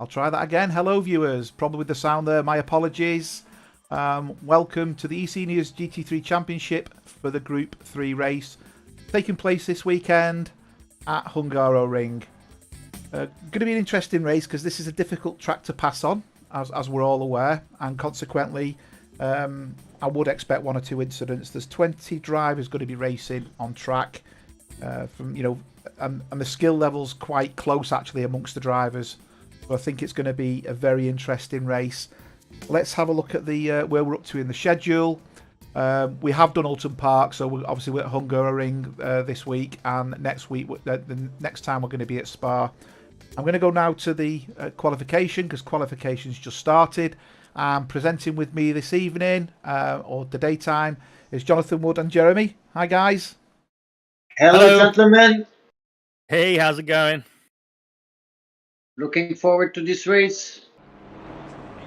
I'll try that again. Hello, viewers. Probably with the sound there. My apologies. Welcome to the eSeniors GT3 Championship for the Group 3 race. Taking place this weekend at Hungaroring. Going to be an interesting race because this is a difficult track to pass on, as we're all aware. And consequently, I would expect one or two incidents. There's 20 drivers going to be racing on track. And the skill level's quite close, actually, amongst the drivers. So I think it's going to be a very interesting race. Let's have a look at the where we're up to in the schedule. We have done Alton Park, so we're obviously at Hungaroring this week, and next week, the next time we're going to be at Spa. I'm going to go now to the qualification because qualification's just started. Presenting with me this evening, or the daytime, is Jonathan Wood and Jeremy. Hi, guys. Hello, gentlemen. Hey, how's it going? Looking forward to this race.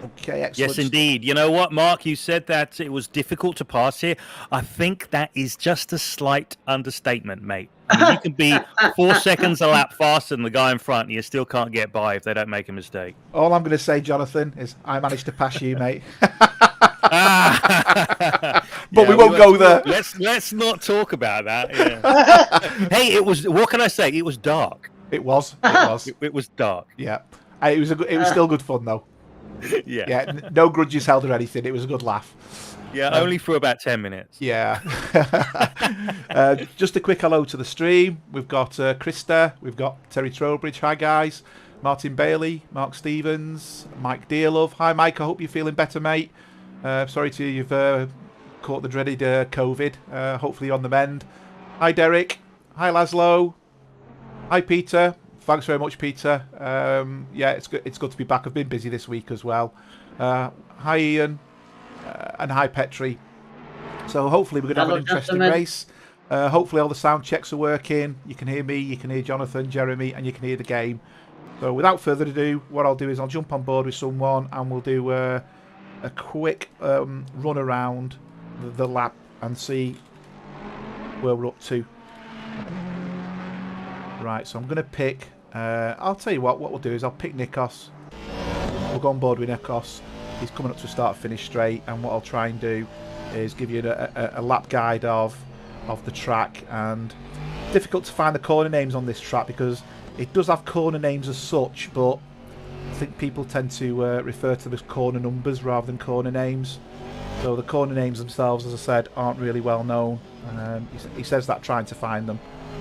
Okay, excellent. Yes, indeed. You know what, Mark? You said that it was difficult to pass here. I think that is just a slight understatement, mate. I mean, you can be 4 seconds a lap faster than the guy in front, and you still can't get by if they don't make a mistake. All I'm going to say, Jonathan, is I managed to pass you, mate. But we won't go there. Let's not talk about that. Yeah. Hey, it was. What can I say? It was dark. It was. It was dark. Yeah, it was still good fun though. Yeah. No grudges held or anything. It was a good laugh. Yeah, only for about 10 minutes. Yeah. Just a quick hello to the stream. We've got Krista. We've got Terry Trowbridge. Hi guys. Martin Bailey. Mark Stevens. Mike Dearlove. Hi Mike. I hope you're feeling better, mate. Sorry to you've caught the dreaded COVID. Hopefully you're on the mend. Hi Derek. Hi Laszlo. Hi Peter. Thanks very much, Peter. Yeah, it's good to be back. I've been busy this week as well. Hi Ian. And hi Petri. So hopefully we're going to have an interesting race. Hopefully all the sound checks are working. You can hear me, you can hear Jonathan, Jeremy, and you can hear the game. So without further ado, what I'll do is I'll jump on board with someone and we'll do a quick run around the lap and see where we're up to. Right, so I'm going to pick... I'll tell you what we'll do is I'll pick Nikos. We'll go on board with Nikos. He's coming up to start-finish straight, and what I'll try and do is give you a lap guide of the track. And difficult to find the corner names on this track because it does have corner names as such, but I think people tend to refer to them as corner numbers rather than corner names. So the corner names themselves, as I said, aren't really well known. He says that trying to find them.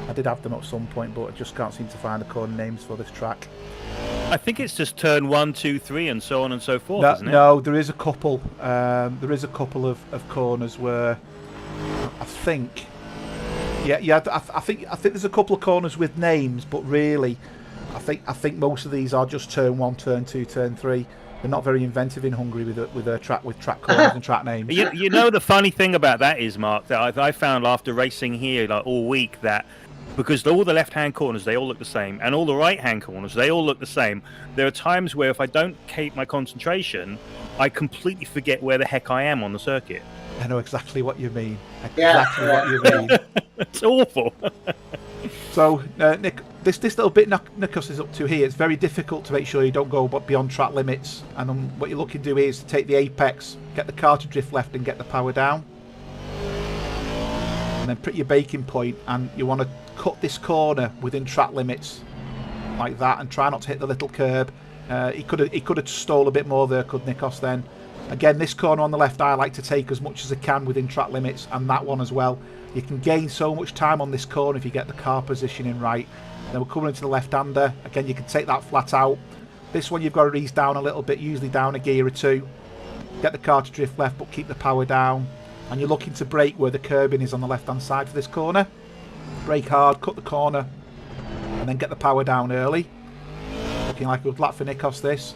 I did have them at some point, but I just can't seem to find the corner names for this track. I think it's just turn 1, 2, 3, and so on and so forth, isn't it? No, there is a couple. There is a couple of corners where I think, I think there's a couple of corners with names, but really, I think most of these are just turn 1, turn 2, turn 3. they're not very inventive in Hungary with track corners and track names. You know the funny thing about that is, Mark, that I found after racing here like all week that because all the left-hand corners they all look the same, and all the right-hand corners they all look the same. There are times where if I don't keep my concentration, I completely forget where the heck I am on the circuit. I know exactly what you mean. Exactly what you mean. It's awful. So, Nick, this little bit Nikos is up to here, it's very difficult to make sure you don't go beyond track limits. And what you're looking to do is to take the apex, get the car to drift left and get the power down. And then put your braking point, and you want to cut this corner within track limits like that and try not to hit the little curb. He could have stole a bit more there, could Nikos then. Again, this corner on the left I like to take as much as I can within track limits, and that one as well. You can gain so much time on this corner if you get the car positioning right. Then we're coming into the left-hander. Again, you can take that flat out. This one you've got to ease down a little bit, usually down a gear or two. Get the car to drift left, but keep the power down. And you're looking to brake where the curbing is on the left-hand side for this corner. Brake hard, cut the corner, and then get the power down early. Looking like a good lap for Nikos, this.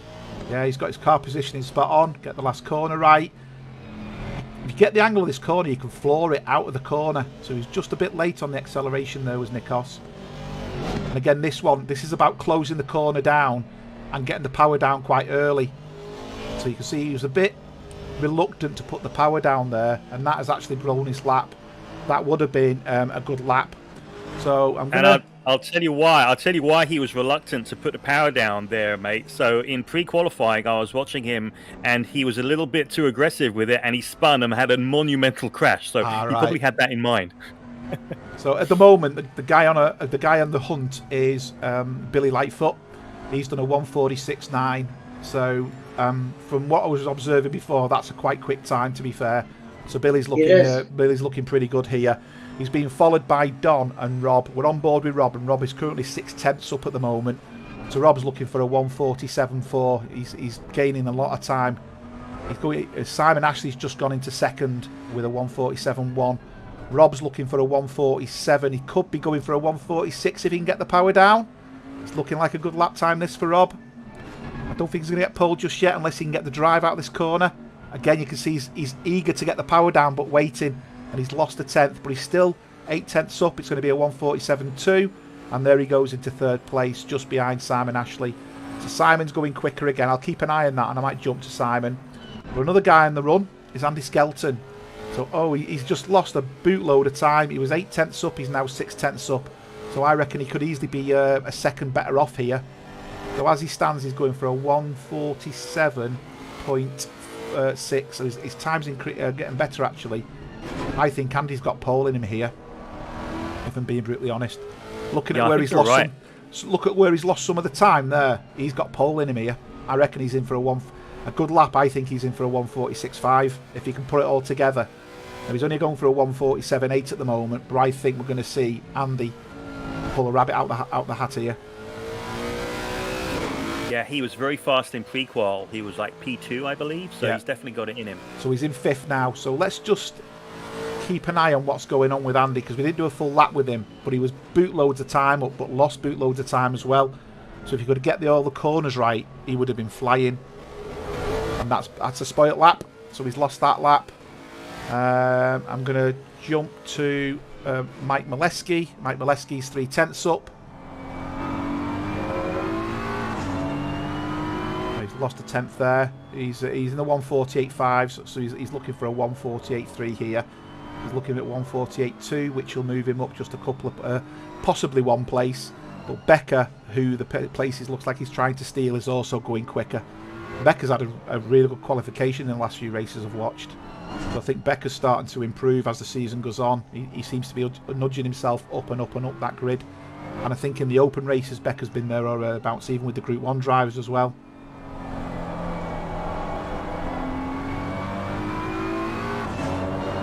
Yeah, he's got his car positioning spot on. Get the last corner right. If you get the angle of this corner, you can floor it out of the corner. So he's just a bit late on the acceleration there, was Nikos. And again, this is about closing the corner down and getting the power down quite early. So you can see he was a bit reluctant to put the power down there, and that has actually blown his lap. That would have been a good lap. So I'm gonna. And I'll tell you why. I'll tell you why he was reluctant to put the power down there, mate. So in pre-qualifying, I was watching him, and he was a little bit too aggressive with it, and he spun and had a monumental crash. So he probably had that in mind. So at the moment, the guy on the hunt is Billy Lightfoot. He's done a 1:46.9. So from what I was observing before, that's a quite quick time, to be fair. So Billy's looking pretty good here. He's being followed by Don and Rob. We're on board with Rob, and Rob is currently 6/10 up at the moment. So Rob's looking for a 1:47.4. He's gaining a lot of time. Simon Ashley's just gone into second with a 1:47.1. Rob's looking for a 1:47. He could be going for a 1:46 if he can get the power down. It's looking like a good lap time this for Rob. I don't think he's going to get pole just yet unless he can get the drive out of this corner. Again, you can see he's eager to get the power down but waiting. And he's lost a 10th, but he's still 8/10 up. It's going to be a 1:47.2, and there he goes into third place, just behind Simon Ashley. So Simon's going quicker again. I'll keep an eye on that, and I might jump to Simon. But another guy on the run is Andy Skelton. So, he's just lost a bootload of time. He was 8/10 up. He's now 6/10 up. So I reckon he could easily be a second better off here. So as he stands, he's going for a 1:47.6. So his time's getting better, actually. I think Andy's got pole in him here, if I'm being brutally honest. Looking at where he's lost look at where he's lost some of the time there. He's got pole in him here. I reckon he's in for a good lap. I think he's in for a 1:46.5 if he can put it all together. Now, he's only going for a 1:47.8 at the moment, but I think we're going to see Andy pull a rabbit out the hat here. Yeah, he was very fast in pre-qual. He was like P2, I believe, so he's definitely got it in him. So he's in 5th now. So let's just keep an eye on what's going on with Andy, because we didn't do a full lap with him, but he was bootloads of time up, but lost bootloads of time as well. So if he could get all the corners right, he would have been flying. And that's a spoilt lap, so he's lost that lap. I'm going to jump to Mike Molesky. Mike Molesky's 3/10 up. He's lost a 10th there. He's in the 1:48.5, so he's looking for a 1:48.3 here. He's looking at 1:48.2, which will move him up just a couple of, possibly one place. But Becker, who the places looks like he's trying to steal, is also going quicker. Becker's had a really good qualification in the last few races I've watched. So I think Becker's starting to improve as the season goes on. He seems to be nudging himself up and up and up that grid. And I think in the open races, Becker's been there or thereabouts, even with the Group 1 drivers as well.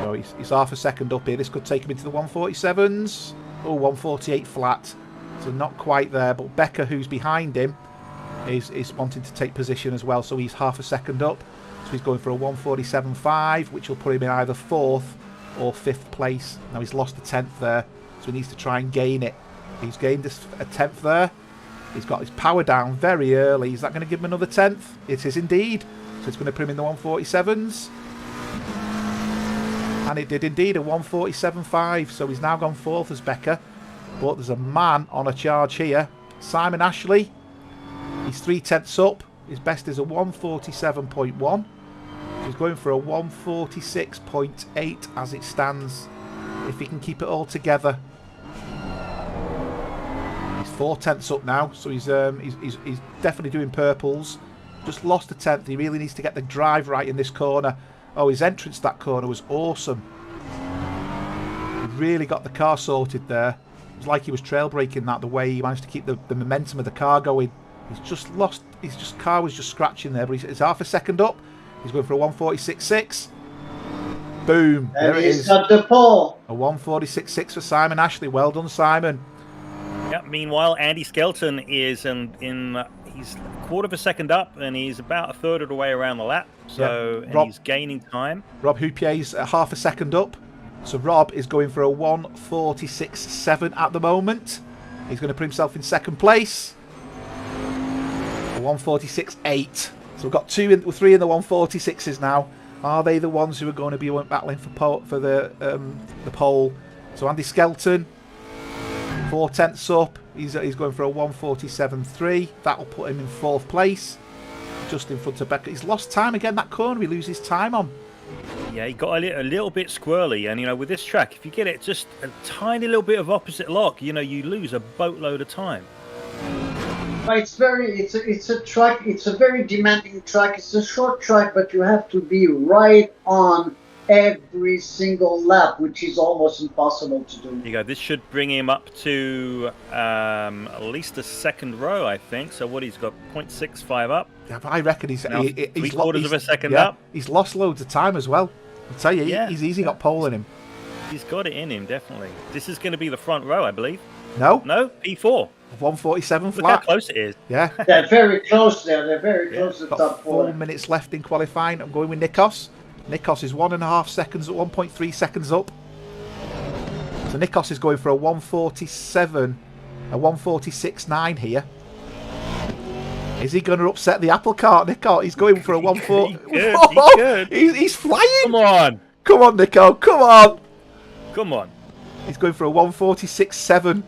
So he's half a second up here. This could take him into the 1:47s. Oh, 1:48 flat. So not quite there. But Becker, who's behind him, is wanting to take position as well. So he's half a second up. So he's going for a 1:47.5, which will put him in either 4th or 5th place. Now he's lost a 10th there, so he needs to try and gain it. He's gained a 10th there. He's got his power down very early. Is that going to give him another 10th? It is indeed. So it's going to put him in the 147s. And it did indeed, a 147.5. So he's now gone 4th as Becker. But there's a man on a charge here. Simon Ashley. He's 3/10 up. His best is a 147.1. He's going for a 146.8 as it stands. If he can keep it all together. He's 4/10 up now, so he's definitely doing purples. Just lost a 10th. He really needs to get the drive right in this corner. Oh, his entrance to that corner was awesome. He really got the car sorted there. It was like he was trail braking that, the way he managed to keep the momentum of the car going. He's just lost. Car was just scratching there, but he's half a second up. He's going for a 146.6. Boom! And there it he's is. got the pole. A 146.6 for Simon Ashley. Well done, Simon. Yeah, meanwhile, Andy Skelton is he's a quarter of a second up, and he's about a third of the way around the lap. So Yeah. Rob, he's gaining time. Rob Houpier's half a second up. So Rob is going for a 146.7 at the moment. He's going to put himself in second place. A 146.8. So we've got 3 in the 146s now. Are they the ones who are going to be battling for the pole? So Andy Skelton, 4/10 up. He's going for a 147.3. That'll put him in 4th place, just in front of Becker. He's lost time again. That corner he loses time on. Yeah, he got a little bit squirrely, and with this track, if you get it just a tiny little bit of opposite lock, you lose a boatload of time. It's a track. It's a very demanding track. It's a short track, but you have to be right on every single lap, which is almost impossible to do. There you go. This should bring him up to at least a second row, I think. So what he's got 0.65 up. Yeah, but I reckon he's three-quarters of a second up. He's lost loads of time as well. I'll tell you, Yeah. he's easy got pole in him. He's got it in him, definitely. This is going to be the front row, I believe. No, P4. 147 Look flat. how close it is. Yeah. They're very close there. They're very close to the Got top 4 4. minutes left in qualifying. I'm going with Nikos. Nikos is 1.5 seconds, 1.3 seconds up. So Nikos is going for a 147, a 146.9 here. Is he going to upset the apple cart, Nikos? He's going for a 140. He could. He's flying. Come on. Come on, Nico. Come on. Come on. He's going for a 146.7.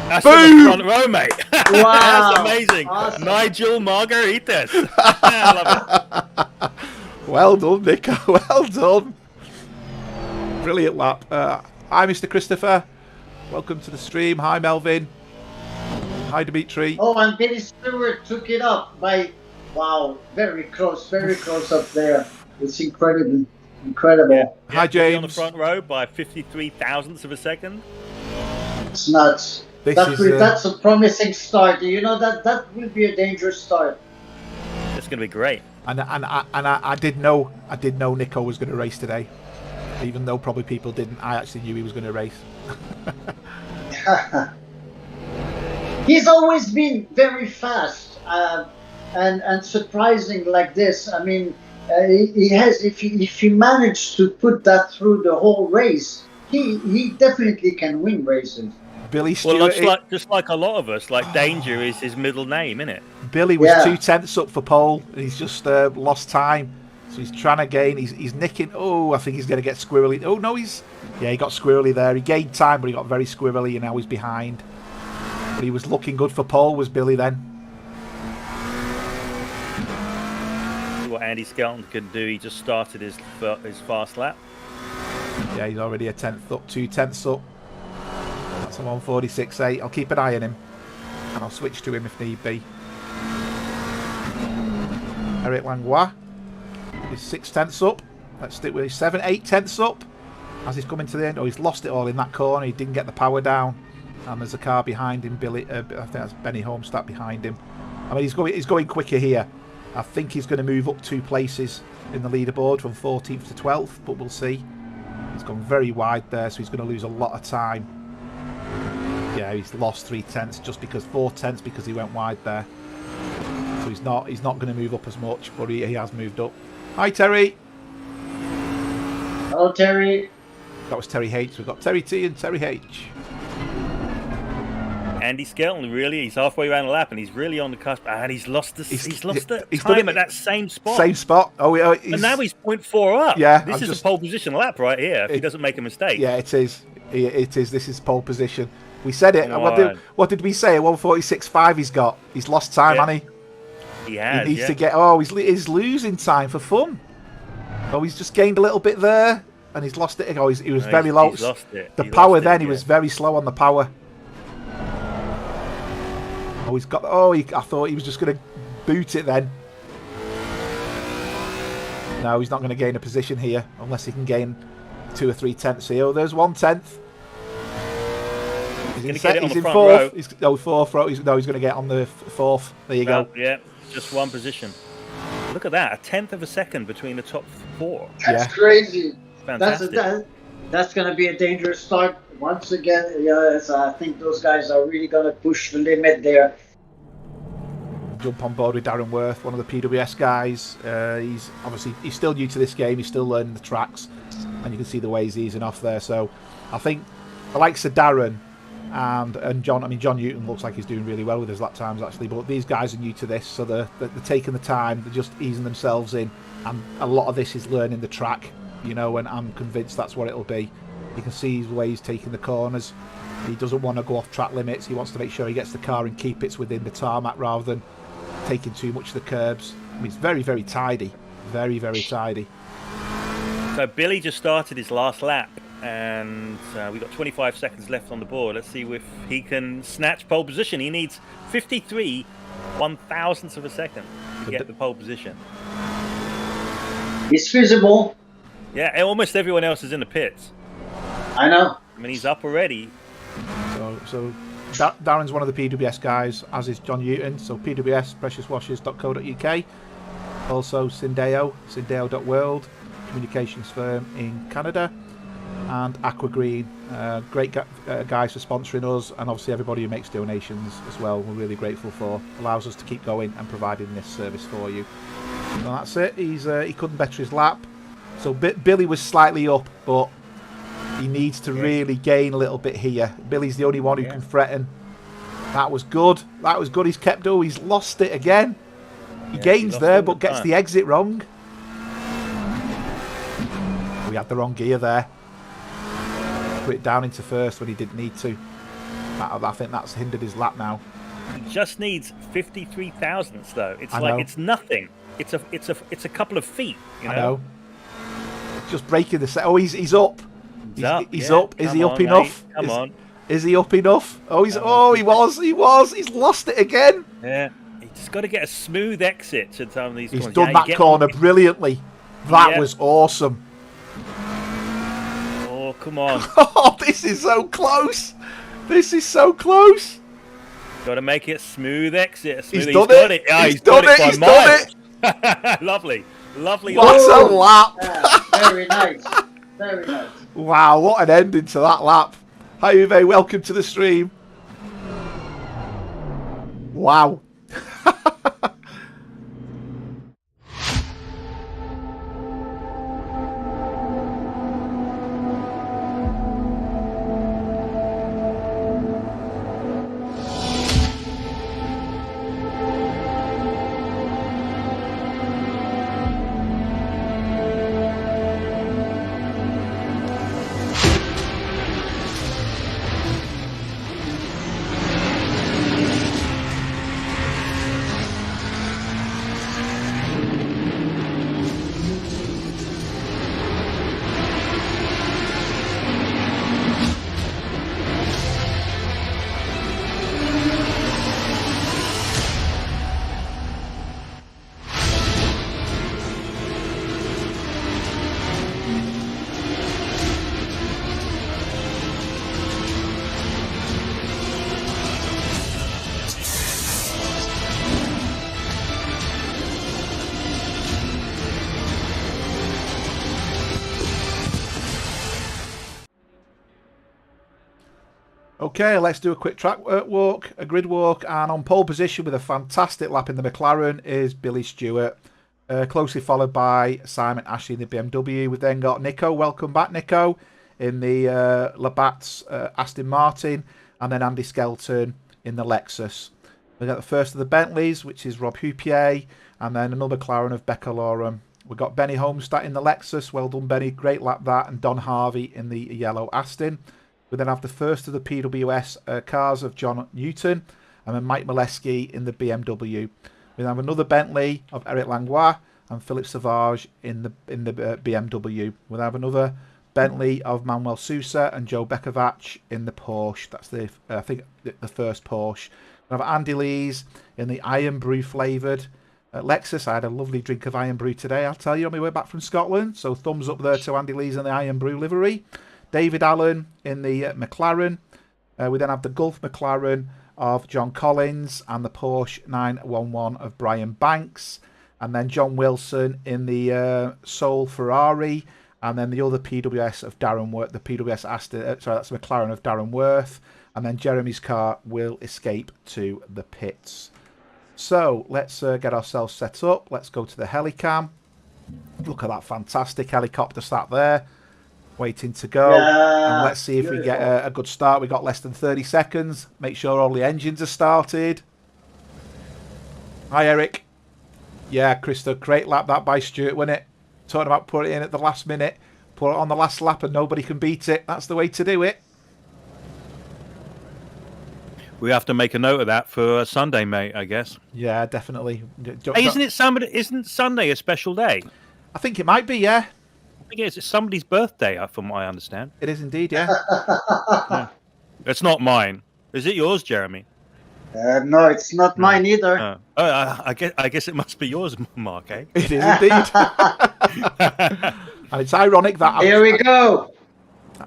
That's Boom! in the front row, mate. Wow. That's amazing. Awesome. Nigel Margaritas. I love it. Well done, Nico. Well done. Brilliant lap. Hi, Mr. Christopher. Welcome to the stream. Hi, Melvin. Hi, Dimitri. Oh, and Billy Stewart took it up by, wow, very close up there. It's incredible. Hi, On the James. front row by 53 thousandths of a second. It's nuts. That's a promising start. That will be a dangerous start. It's going to be great. And I did know Nico was going to race today, even though probably people didn't. I actually knew he was going to race. He's always been very fast and surprising like this. I mean, he has. If he managed to put that through the whole race, he definitely can win races. Billy Stewart. Well, just like a lot of us, Danger is his middle name, isn't it? Billy was 2/10 up for pole, and he's just lost time. So he's trying to gain. He's nicking. Oh, I think he's going to get squirrely. Oh no, he got squirrely there. He gained time, but he got very squirrely, and now he's behind. But he was looking good for pole, was Billy then. See what Andy Skelton could do. He just started his fast lap. Yeah, he's already a 10th up, 2/10 up. That's a 146.8. I'll keep an eye on him, and I'll switch to him if need be. Eric Langlois is 6/10 up. Let's stick with his 7/8 up as he's coming to the end. Oh, he's lost it all in that corner. He didn't get the power down, and there's a car behind him. Billy, I think that's Benny Homestadt behind him. I mean, he's going quicker here. I think he's going to move up 2 places in the leaderboard from 14th to 12th, but we'll see. He's gone very wide there, so he's going to lose a lot of time. Yeah, he's lost 3/10 just because 4/10 because he went wide there. So he's not going to move up as much, but he has moved up. Hi, Terry. Hello, Terry. That was Terry H. We've got Terry T and Terry H. Andy Skelton, really, he's halfway around the lap, and he's really on the cusp, and he's lost the he's time at that same spot. Same spot. And now he's 0.4 up. Yeah, this is a pole position lap right here. If he doesn't make a mistake. Yeah, it is. It is. This is pole position. We said it. What did we say? 1:46.5. He's got. He's lost time, hasn't he? He has. He needs to get. Oh, he's losing time for fun. Oh, he's just gained a little bit there, and he's lost it. Oh, he was very low. He's lost it. The power then. He was very slow on the power. Oh, he's got. Oh, I thought he was just going to boot it then. No, he's not going to gain a position here unless he can gain 2 or 3 tenths here. Oh, there's 1 tenth. He's in fourth. He's fourth row. He's going to get on the fourth. There you go. Yeah, just one position. Look at that, 1/10 of a second between the top 4. That's crazy. Fantastic. That's going to be a dangerous start. Once again, I think those guys are really going to push the limit there. Jump on board with Darren Worth, one of the PWS guys. He's still new to this game. He's still learning the tracks, and you can see the way he's easing off there. So I think the likes of Darren and John. I mean, John Newton looks like he's doing really well with his lap times actually. But these guys are new to this, so they're taking the time. They're just easing themselves in, and a lot of this is learning the track. And I'm convinced that's what it'll be. You can see the way he's taking the corners. He doesn't want to go off track limits. He wants to make sure he gets the car and keep it within the tarmac rather than taking too much of the curbs. I mean, it's very, very tidy. Very, very tidy. So Billy just started his last lap, and we've got 25 seconds left on the board. Let's see if he can snatch pole position. He needs 53 1,000ths of a second to get the pole position. It's feasible. Yeah, almost everyone else is in the pits. I know. I mean, he's up already. So Darren's one of the PWS guys, as is John Newton. So PWS, preciouswashers.co.uk. Also Syndeo.world, communications firm in Canada. And Aqua Green, great guys for sponsoring us, and obviously everybody who makes donations as well. We're really grateful for. Allows us to keep going and providing this service for you. And that's it. He couldn't better his lap. So Billy was slightly up, but he needs to really gain a little bit here. Billy's the only one who can threaten. That was good. That was good. He's kept. Oh, he's lost it again. He gains there, but gets the exit wrong. We had the wrong gear there. Put it down into first when he didn't need to. I think that's hindered his lap now. He just needs 53 thousandths though. It's nothing. It's a couple of feet. I know. Just breaking the set. Oh, he's up. He's up. Is he up enough? Come on. Is he up enough? Oh, he was. He's lost it again. Yeah. He's just got to get a smooth exit to some of these corners. He's done that corner brilliantly. That was awesome. Oh, come on. Oh, this is so close. This is so close. Got to make it smooth exit. He's done it. Yeah, he's done it. Lovely. What a lap. Yeah, very nice. Very nice. Wow, what an ending to that lap. Hi Uwe, welcome to the stream. Wow. Okay, let's do a quick track walk, a grid walk, and on pole position with a fantastic lap in the McLaren is Billy Stewart, closely followed by Simon Ashley in the BMW. We've then got Nico, welcome back Nico, in the Labatt's Aston Martin, and then Andy Skelton in the Lexus. We got the first of the Bentleys, which is Rob Houpier, and then another McLaren of Becca Lorum. We got Benny Homestead in the Lexus. Well done, Benny. Great lap that. And Don Harvey in the yellow Aston. We then have the first of the PWS cars of John Newton, and then Mike Molesky in the BMW. We then have another Bentley of Eric Langlois and Philip Savage in the BMW. We'll have another Bentley of Manuel Sousa and Joe Bekovac in the Porsche. That's the I think the first Porsche. We'll have Andy Lees in the Iron Brew flavoured Lexus. I had a lovely drink of Iron Brew today, I'll tell you, on my way back from Scotland. So thumbs up there to Andy Lees in the Iron Brew livery. David Allen in the McLaren. We then have the Gulf McLaren of John Collins and the Porsche 911 of Brian Banks. And then John Wilson in the Soul Ferrari. And then the other PWS of Darren Worth, the PWS Aston, that's McLaren of Darren Worth. And then Jeremy's car will escape to the pits. So let's get ourselves set up. Let's go to the helicam. Look at that fantastic helicopter sat there, waiting to go. Yeah, and let's see if we get a good start. We got less than 30 seconds. Make sure all the engines are started. Hi, Eric. Yeah, Christo, great lap that by Stuart, wasn't it? Talking about putting it in at the last minute. Put it on the last lap and nobody can beat it. That's the way to do it. We have to make a note of that for Sunday, mate, I guess. Yeah, definitely. Hey, isn't Sunday a special day? I think it might be, yeah. I think it's somebody's birthday, from what I understand. It is indeed, yeah. Yeah. It's not mine. Is it yours, Jeremy? No, it's not mine either. I guess it must be yours, Mark, eh? It is indeed. And it's ironic that Here we go.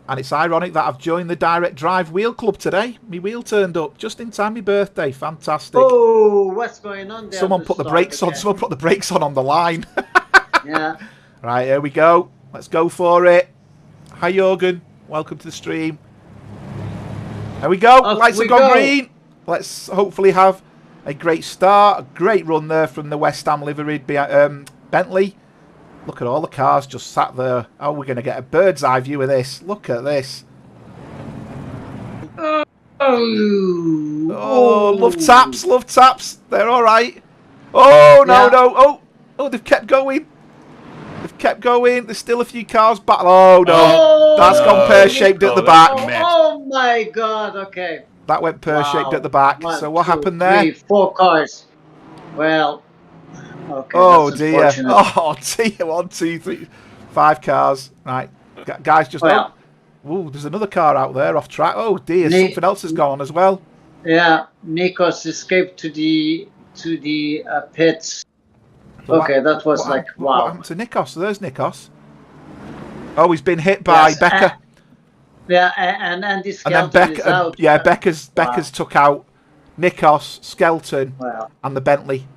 And it's ironic that I've joined the Direct Drive Wheel Club today. My wheel turned up just in time. My birthday, fantastic. Oh, what's going on there? Someone put the brakes on. Someone put the brakes on the line. Yeah. Right, here we go. Let's go for it. Hi, Jorgen. Welcome to the stream. There we go. Lights have gone green. Let's hopefully have a great start. A great run there from the West Ham liveried Bentley. Look at all the cars just sat there. Oh, we're going to get a bird's eye view of this. Look at this. Oh, love taps, love taps. They're all right. Oh, no, no. Oh, they've kept going. They've kept going. There's still a few cars back. Oh, no. That's gone pear-shaped at the back. Oh, my God. Okay. That went pear-shaped at the back. One, so what two, happened there? 3, 4 cars. Well, okay. Oh, dear. Oh, dear. 1, 2, 3, 5 cars. Right. Guys, just... Well, oh, there's another car out there off track. Oh, dear. Something else has gone as well. Yeah. Nikos escaped to the pits. So okay, that was like, wow. What happened to Nikos? So there's Nikos. Oh, he's been hit by Becca. Yeah, and this and then Becca, Becca's took out Nikos, Skelton, and the Bentley.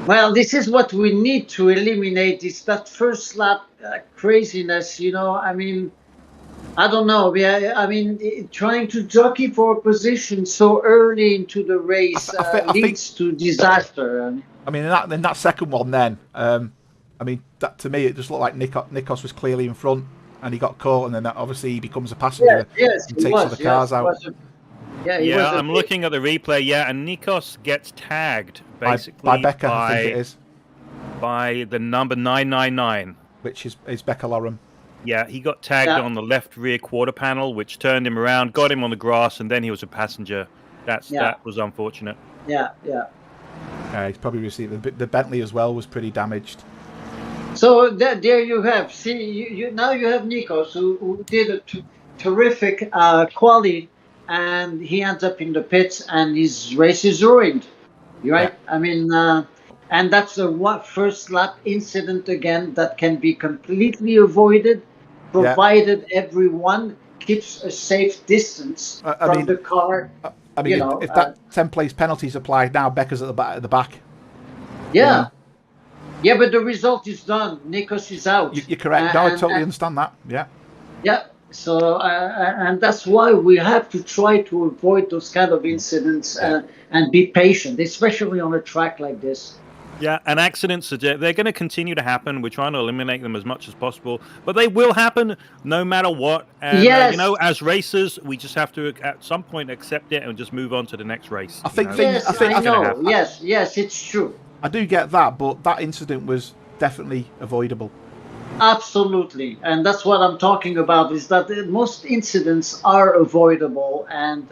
Well, this is what we need to eliminate. Is that first lap craziness? You know, I mean, I don't know. I mean, trying to jockey for a position so early into the race leads to disaster. I mean, in that second one, then, I mean, that to me, it just looked like Nikos was clearly in front. And he got caught, and then obviously he becomes a passenger and takes other cars out. I'm looking at the replay, and Nikos gets tagged, basically. By Becca, I think it is. By the number 999. Which is Becca Lorum. Yeah, he got tagged on the left rear quarter panel, which turned him around, got him on the grass, and then he was a passenger. That was unfortunate. Yeah. He's probably received... The Bentley as well was pretty damaged. So there you have. See, now you have Nikos who did a terrific quali, and he ends up in the pits, and his race is ruined. Right? Yeah. I mean, and that's a first lap incident again that can be completely avoided, provided everyone keeps a safe distance from the car. I mean, if that 10-place penalty is applied now, Becca's at the back. Yeah. Yeah, but the result is done. Nikos is out. You're correct. No, I totally understand that. Yeah. Yeah. So, and that's why we have to try to avoid those kind of incidents and be patient, especially on a track like this. Yeah, and accidents they're going to continue to happen. We're trying to eliminate them as much as possible, but they will happen no matter what. And Yes, as racers, we just have to at some point accept it and just move on to the next race. I think yes, I think I know. happen. Yes, it's true. I do get that, but that incident was definitely avoidable. Absolutely, and that's what I'm talking about. Is that most incidents are avoidable, and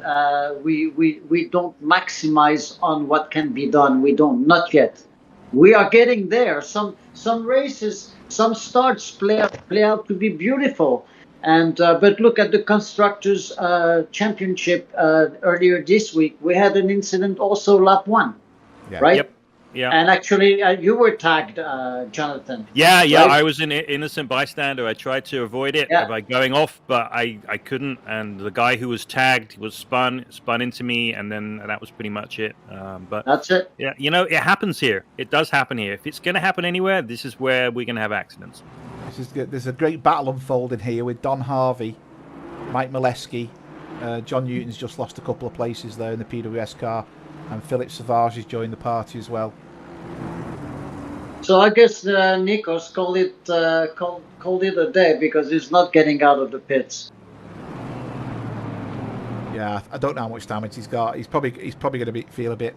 we don't maximize on what can be done. We don't, not yet. We are getting there. Some races, some starts play out to be beautiful, and but look at the constructors championship earlier this week. We had an incident also lap one, Yeah. right? Yep. Yeah. And actually, you were tagged, Jonathan. Yeah. Right? I was an innocent bystander. I tried to avoid it by going off, but I couldn't. And the guy who was tagged was spun into me, and then that was pretty much it. But That's it. yeah, it happens here. It does happen here. If it's going to happen anywhere, this is where we're going to have accidents. This is good. There's a great battle unfolding here with Don Harvey, Mike Molesky, John Newton's just lost a couple of places there in the PWS car, and Philip Savage has joined the party as well. So I guess Nikos called it a day because he's not getting out of the pits. Yeah, I don't know how much damage he's got. He's probably going to feel a bit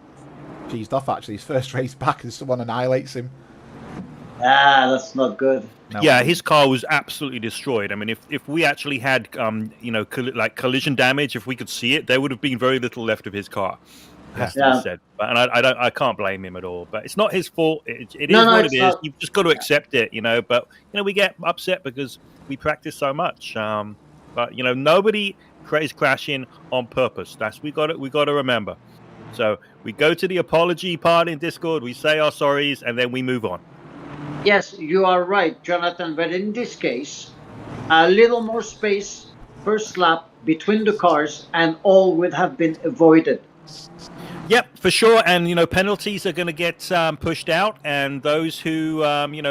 cheesed off actually. His first race back and someone annihilates him. That's not good. No. Yeah, his car was absolutely destroyed. I mean, if we actually had collision damage, if we could see it, there would have been very little left of his car. Has to be said, and I can't blame him at all. But it's not his fault. It is what it is. Not. You've just got to accept it, But we get upset because we practice so much. But nobody is crashing on purpose. We got to remember. So we go to the apology part in Discord. We say our sorries, and then we move on. Yes, you are right, Jonathan. But in this case, a little more space first lap between the cars, and all would have been avoided. Yep, for sure. And, penalties are going to get pushed out. And those who,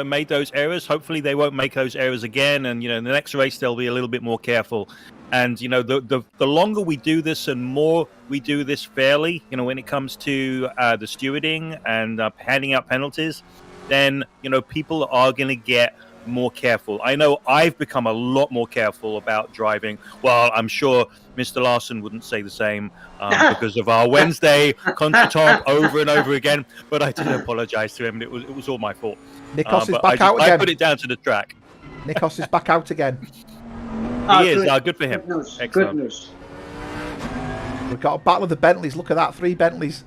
made those errors, hopefully they won't make those errors again. And, in the next race, they'll be a little bit more careful. And, the longer we do this and more we do this fairly, when it comes to the stewarding and handing out penalties, then, people are going to get more careful. I know I've become a lot more careful about driving. Well, I'm sure Mr. Larson wouldn't say the same because of our Wednesday contretemps over and over again. But I did apologize to him. It was all my fault. Nikos is back out again. I put it down to the track. Nikos is back out again. He is. Good for him. Good news. Excellent. Good news. We've got a battle of the Bentleys. Look at that, 3 Bentleys.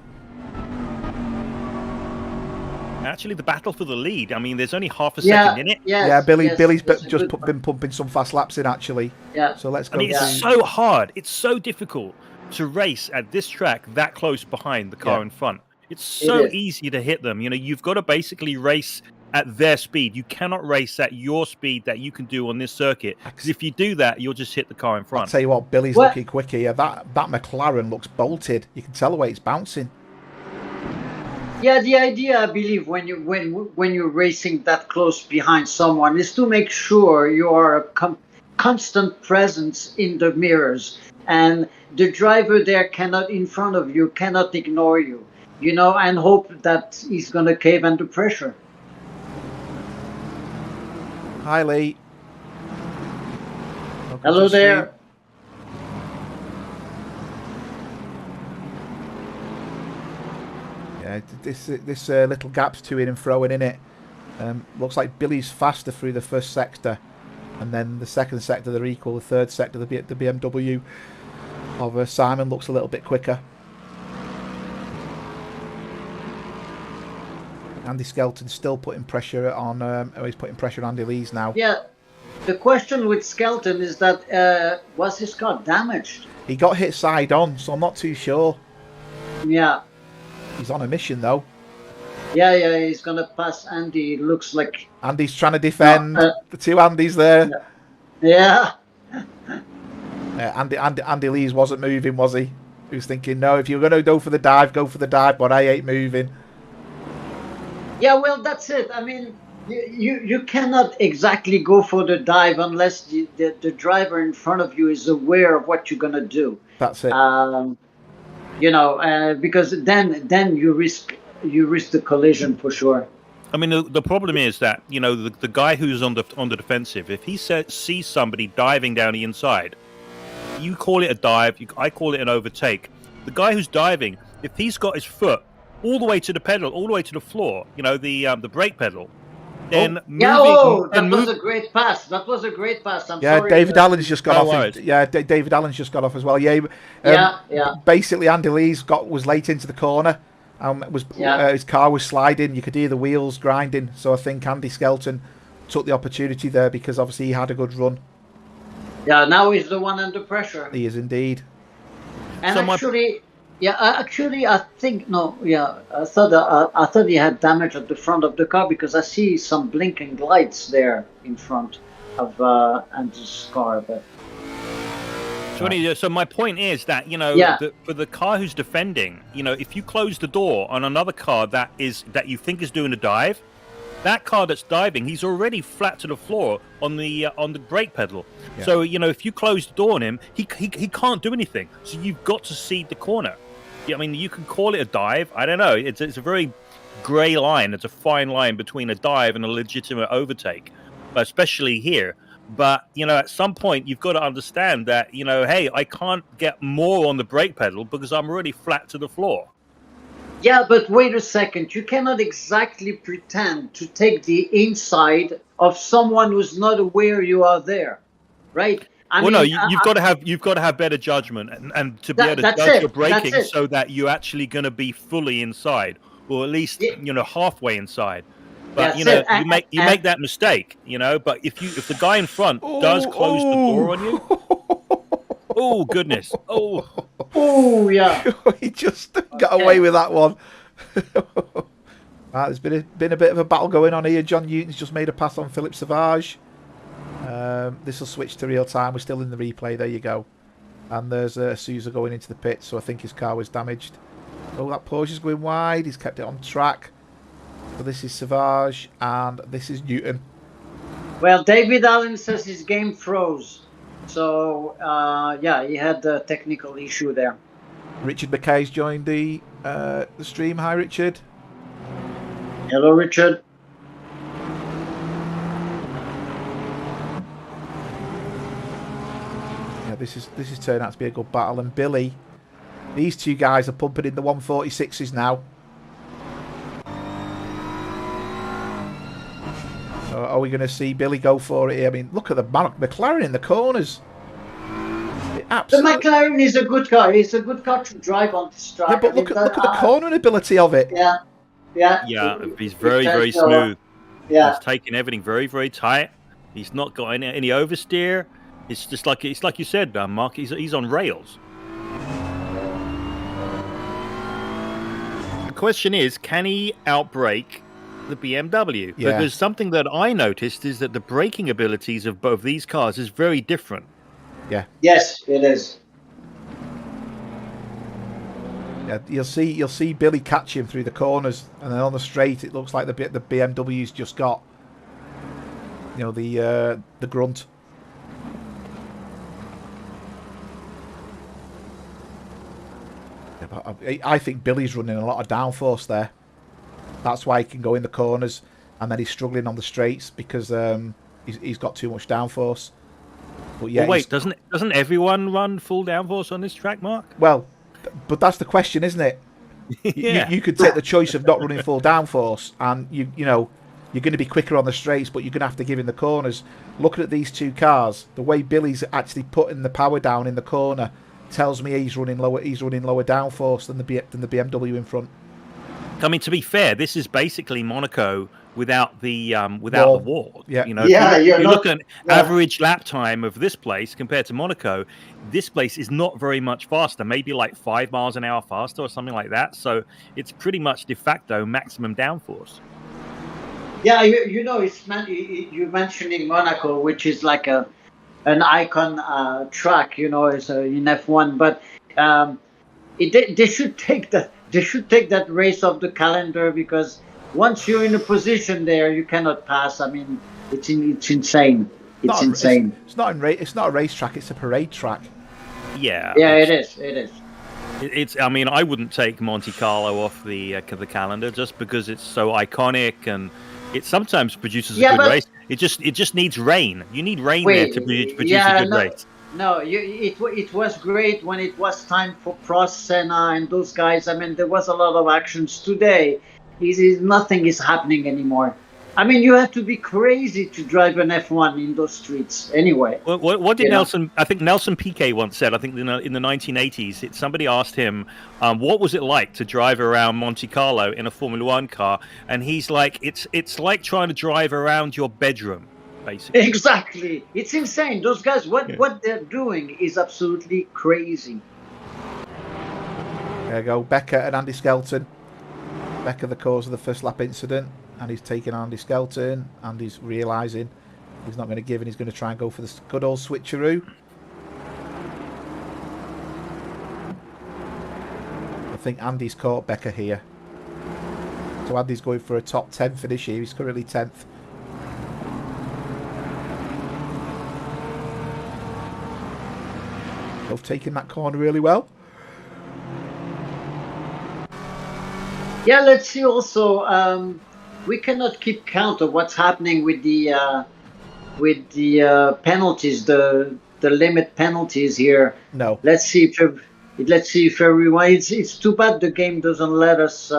Actually, the battle for the lead. I mean, there's only half a second in it. Yes, Billy's just been pumping some fast laps in, actually. Yeah. So let's go. And it's so hard. It's so difficult to race at this track that close behind the car in front. It's so easy to hit them. You've got to basically race at their speed. You cannot race at your speed that you can do on this circuit. Because if you do that, you'll just hit the car in front. I'll tell you what, Billy's looking quick here. That McLaren looks bolted. You can tell the way it's bouncing. Yeah, the idea, I believe, when you're racing that close behind someone, is to make sure you are a constant presence in the mirrors, and the driver there in front of you cannot ignore you, and hope that he's going to cave under pressure. Hi, Lee. Hello there. Yeah, this little gap's to in and throwing in it. Looks like Billy's faster through the first sector, and then the second sector they're equal. The third sector, the BMW of Simon looks a little bit quicker. Andy Skelton's still putting pressure on. He's putting pressure on Andy Lees now. Yeah, the question with Skelton is that was his car damaged? He got hit side on, so I'm not too sure. Yeah. He's on a mission though. Yeah, he's gonna pass Andy. It looks like Andy's trying to defend. The 2 Andys there. Yeah. Andy Lees wasn't moving, was he? He was thinking, no, if you're going to go for the dive, but I ain't moving. Yeah, well, that's it. I mean, you cannot exactly go for the dive unless the driver in front of you is aware of what you're going to do. That's it. Because then you risk you risk the collision for sure. I mean, the problem is that, you know, the guy who's on the defensive, if he sees somebody diving down the inside, you call it a dive, I call it an overtake. The guy who's diving, if he's got his foot all the way to the pedal, all the way to the floor, you know, the brake pedal, then was a great pass. That was a great pass. I'm sorry. David Allen's just got off. David Allen's just got off as well. Basically, Andy Lee's was late into the corner. His car was sliding. You could hear the wheels grinding. So I think Andy Skelton took the opportunity there because obviously he had a good run. Yeah, now he's the one under pressure. He is indeed. And I think I thought he had damage at the front of the car because I see some blinking lights there in front of Andy's car. But so my point is that, you know, for the car who's defending, you know, if you close the door on another car that you think is doing a dive, that car that's diving, he's already flat to the floor on the brake pedal. Yeah. So, you know, if you close the door on him, he can't do anything. So you've got to cede the corner. I mean, you can call it a dive. I don't know. It's a very grey line. It's a fine line between a dive and a legitimate overtake, especially here. But, you know, at some point, you've got to understand that, you know, hey, I can't get more on the brake pedal because I'm already flat to the floor. Yeah, but wait a second. You cannot exactly pretend to take the inside of someone who's not aware you are there, right? You've got to have better judgment and to be able to judge your braking so that you're actually going to be fully inside, or at least you know, halfway inside. But you know, you make that mistake, you know. But if the guy in front does close the door on you, oh goodness, oh yeah, he just got away with that one. There's been a bit of a battle going on here. John Newton's just made a pass on Philippe Sauvage. This will switch to real time. We're still in the replay. There you go. And there's Sousa going into the pit, so I think his car was damaged. Oh, that Porsche is going wide. He's kept it on track. So this is Sauvage and this is Newton. Well, David Allen says his game froze. So, he had a technical issue there. Richard McKay's joined the stream. Hi, Richard. Hello, Richard. Yeah, this is turning out to be a good battle. And Billy, these two guys are pumping in the 146s now. So are we going to see Billy go for it here? I mean, look at the McLaren in the corners. The McLaren is a good car. It's a good car to drive on this track. Yeah, but look at the cornering ability of it. Yeah. He's very smooth. Yeah, he's taking everything very, very tight. He's not got any oversteer. It's just like you said, Mark. He's on rails. The question is, can he outbrake the BMW? Yeah. Because something that I noticed is that the braking abilities of both these cars is very different. Yeah. Yes, it is. Yeah, you'll see Billy catch him through the corners, and then on the straight, it looks like the BMW's just got, you know, the grunt. Yeah, but I think Billy's running a lot of downforce there. That's why he can go in the corners, and then he's struggling on the straights because he's got too much downforce. But yeah, well, wait, doesn't everyone run full downforce on this track, Mark? Well, but that's the question, isn't it? Yeah. You could take the choice of not running full downforce, and you know you're going to be quicker on the straights, but you're going to have to give in the corners. Looking at these two cars, the way Billy's actually putting the power down in the corner tells me he's running lower downforce than the BMW in front. I mean, to be fair, this is basically Monaco without the wall. Yeah. You know, you look at average lap time of this place compared to Monaco. This place is not very much faster, maybe like 5 miles an hour faster or something like that. So it's pretty much de facto maximum downforce. Yeah, you know, you're mentioning Monaco, which is like an icon track, you know, is in F1, but they should take that. They should take that race off the calendar because once you're in a position there, you cannot pass. I mean, it's insane. It's insane. It's not a racetrack. It's a parade track. Yeah. Yeah, it is. It is. It's. I mean, I wouldn't take Monte Carlo off the calendar just because it's so iconic and it sometimes produces a Yeah, good but race. It just needs rain. You need rain there wait, to produce a yeah, good no, race. no, it was great when it was time for Prost, Senna, and those guys. I mean, there was a lot of actions. Today, nothing is happening anymore. I mean, you have to be crazy to drive an F1 in those streets. Anyway, What did you know. Nelson? I think Nelson Piquet once said. I think in the 1980s, somebody asked him, "What was it like to drive around Monte Carlo in a Formula One car?" And he's like, "It's like trying to drive around your bedroom, basically." Exactly, it's insane. Those guys, Yeah. what they're doing is absolutely crazy. There you go, Becker and Andy Skelton. Becker the cause of the first lap incident, and he's taking Andy Skelton, and he's realising he's not going to give, and he's going to try and go for the good old switcheroo. I think Andy's caught Becker here. So Andy's going for a top 10 finish here. He's currently 10th. Both taking that corner really well. Yeah, let's see. Also, we cannot keep count of what's happening with the penalties, the limit penalties here. No. Let's see if everyone. It's too bad the game doesn't let us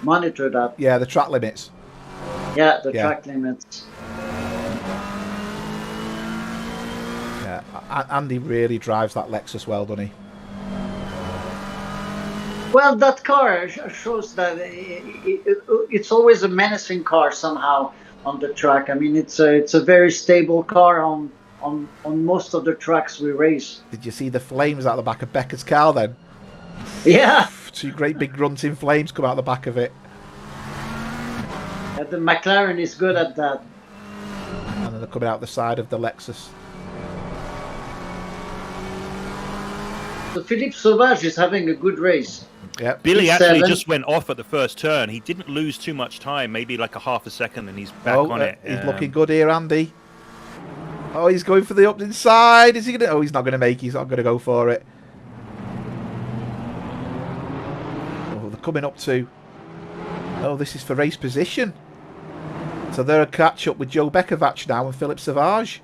monitor that. Yeah, the track limits. Yeah, the track limits. Yeah, Andy really drives that Lexus well, doesn't he? Well, that car shows that it's always a menacing car somehow on the track. I mean, it's a very stable car on most of the tracks we race. Did you see the flames out the back of Becker's car then? Yeah. Two great big grunting flames come out the back of it. The McLaren is good at that. And then they're coming out the side of the Lexus. So Philippe Sauvage is having a good race. Yeah. Billy He's actually 7. just went off at the first turn. He didn't lose too much time, maybe like a half a second, and he's back on it. He's looking good here, Andy. Oh, he's going for the up inside. Is he going to? Oh, he's not going to make it. He's not going to go for it. Oh, they're coming up to... Oh, this is for race position. So they're a catch-up with Joe Bekovac now and Philippe Sauvage.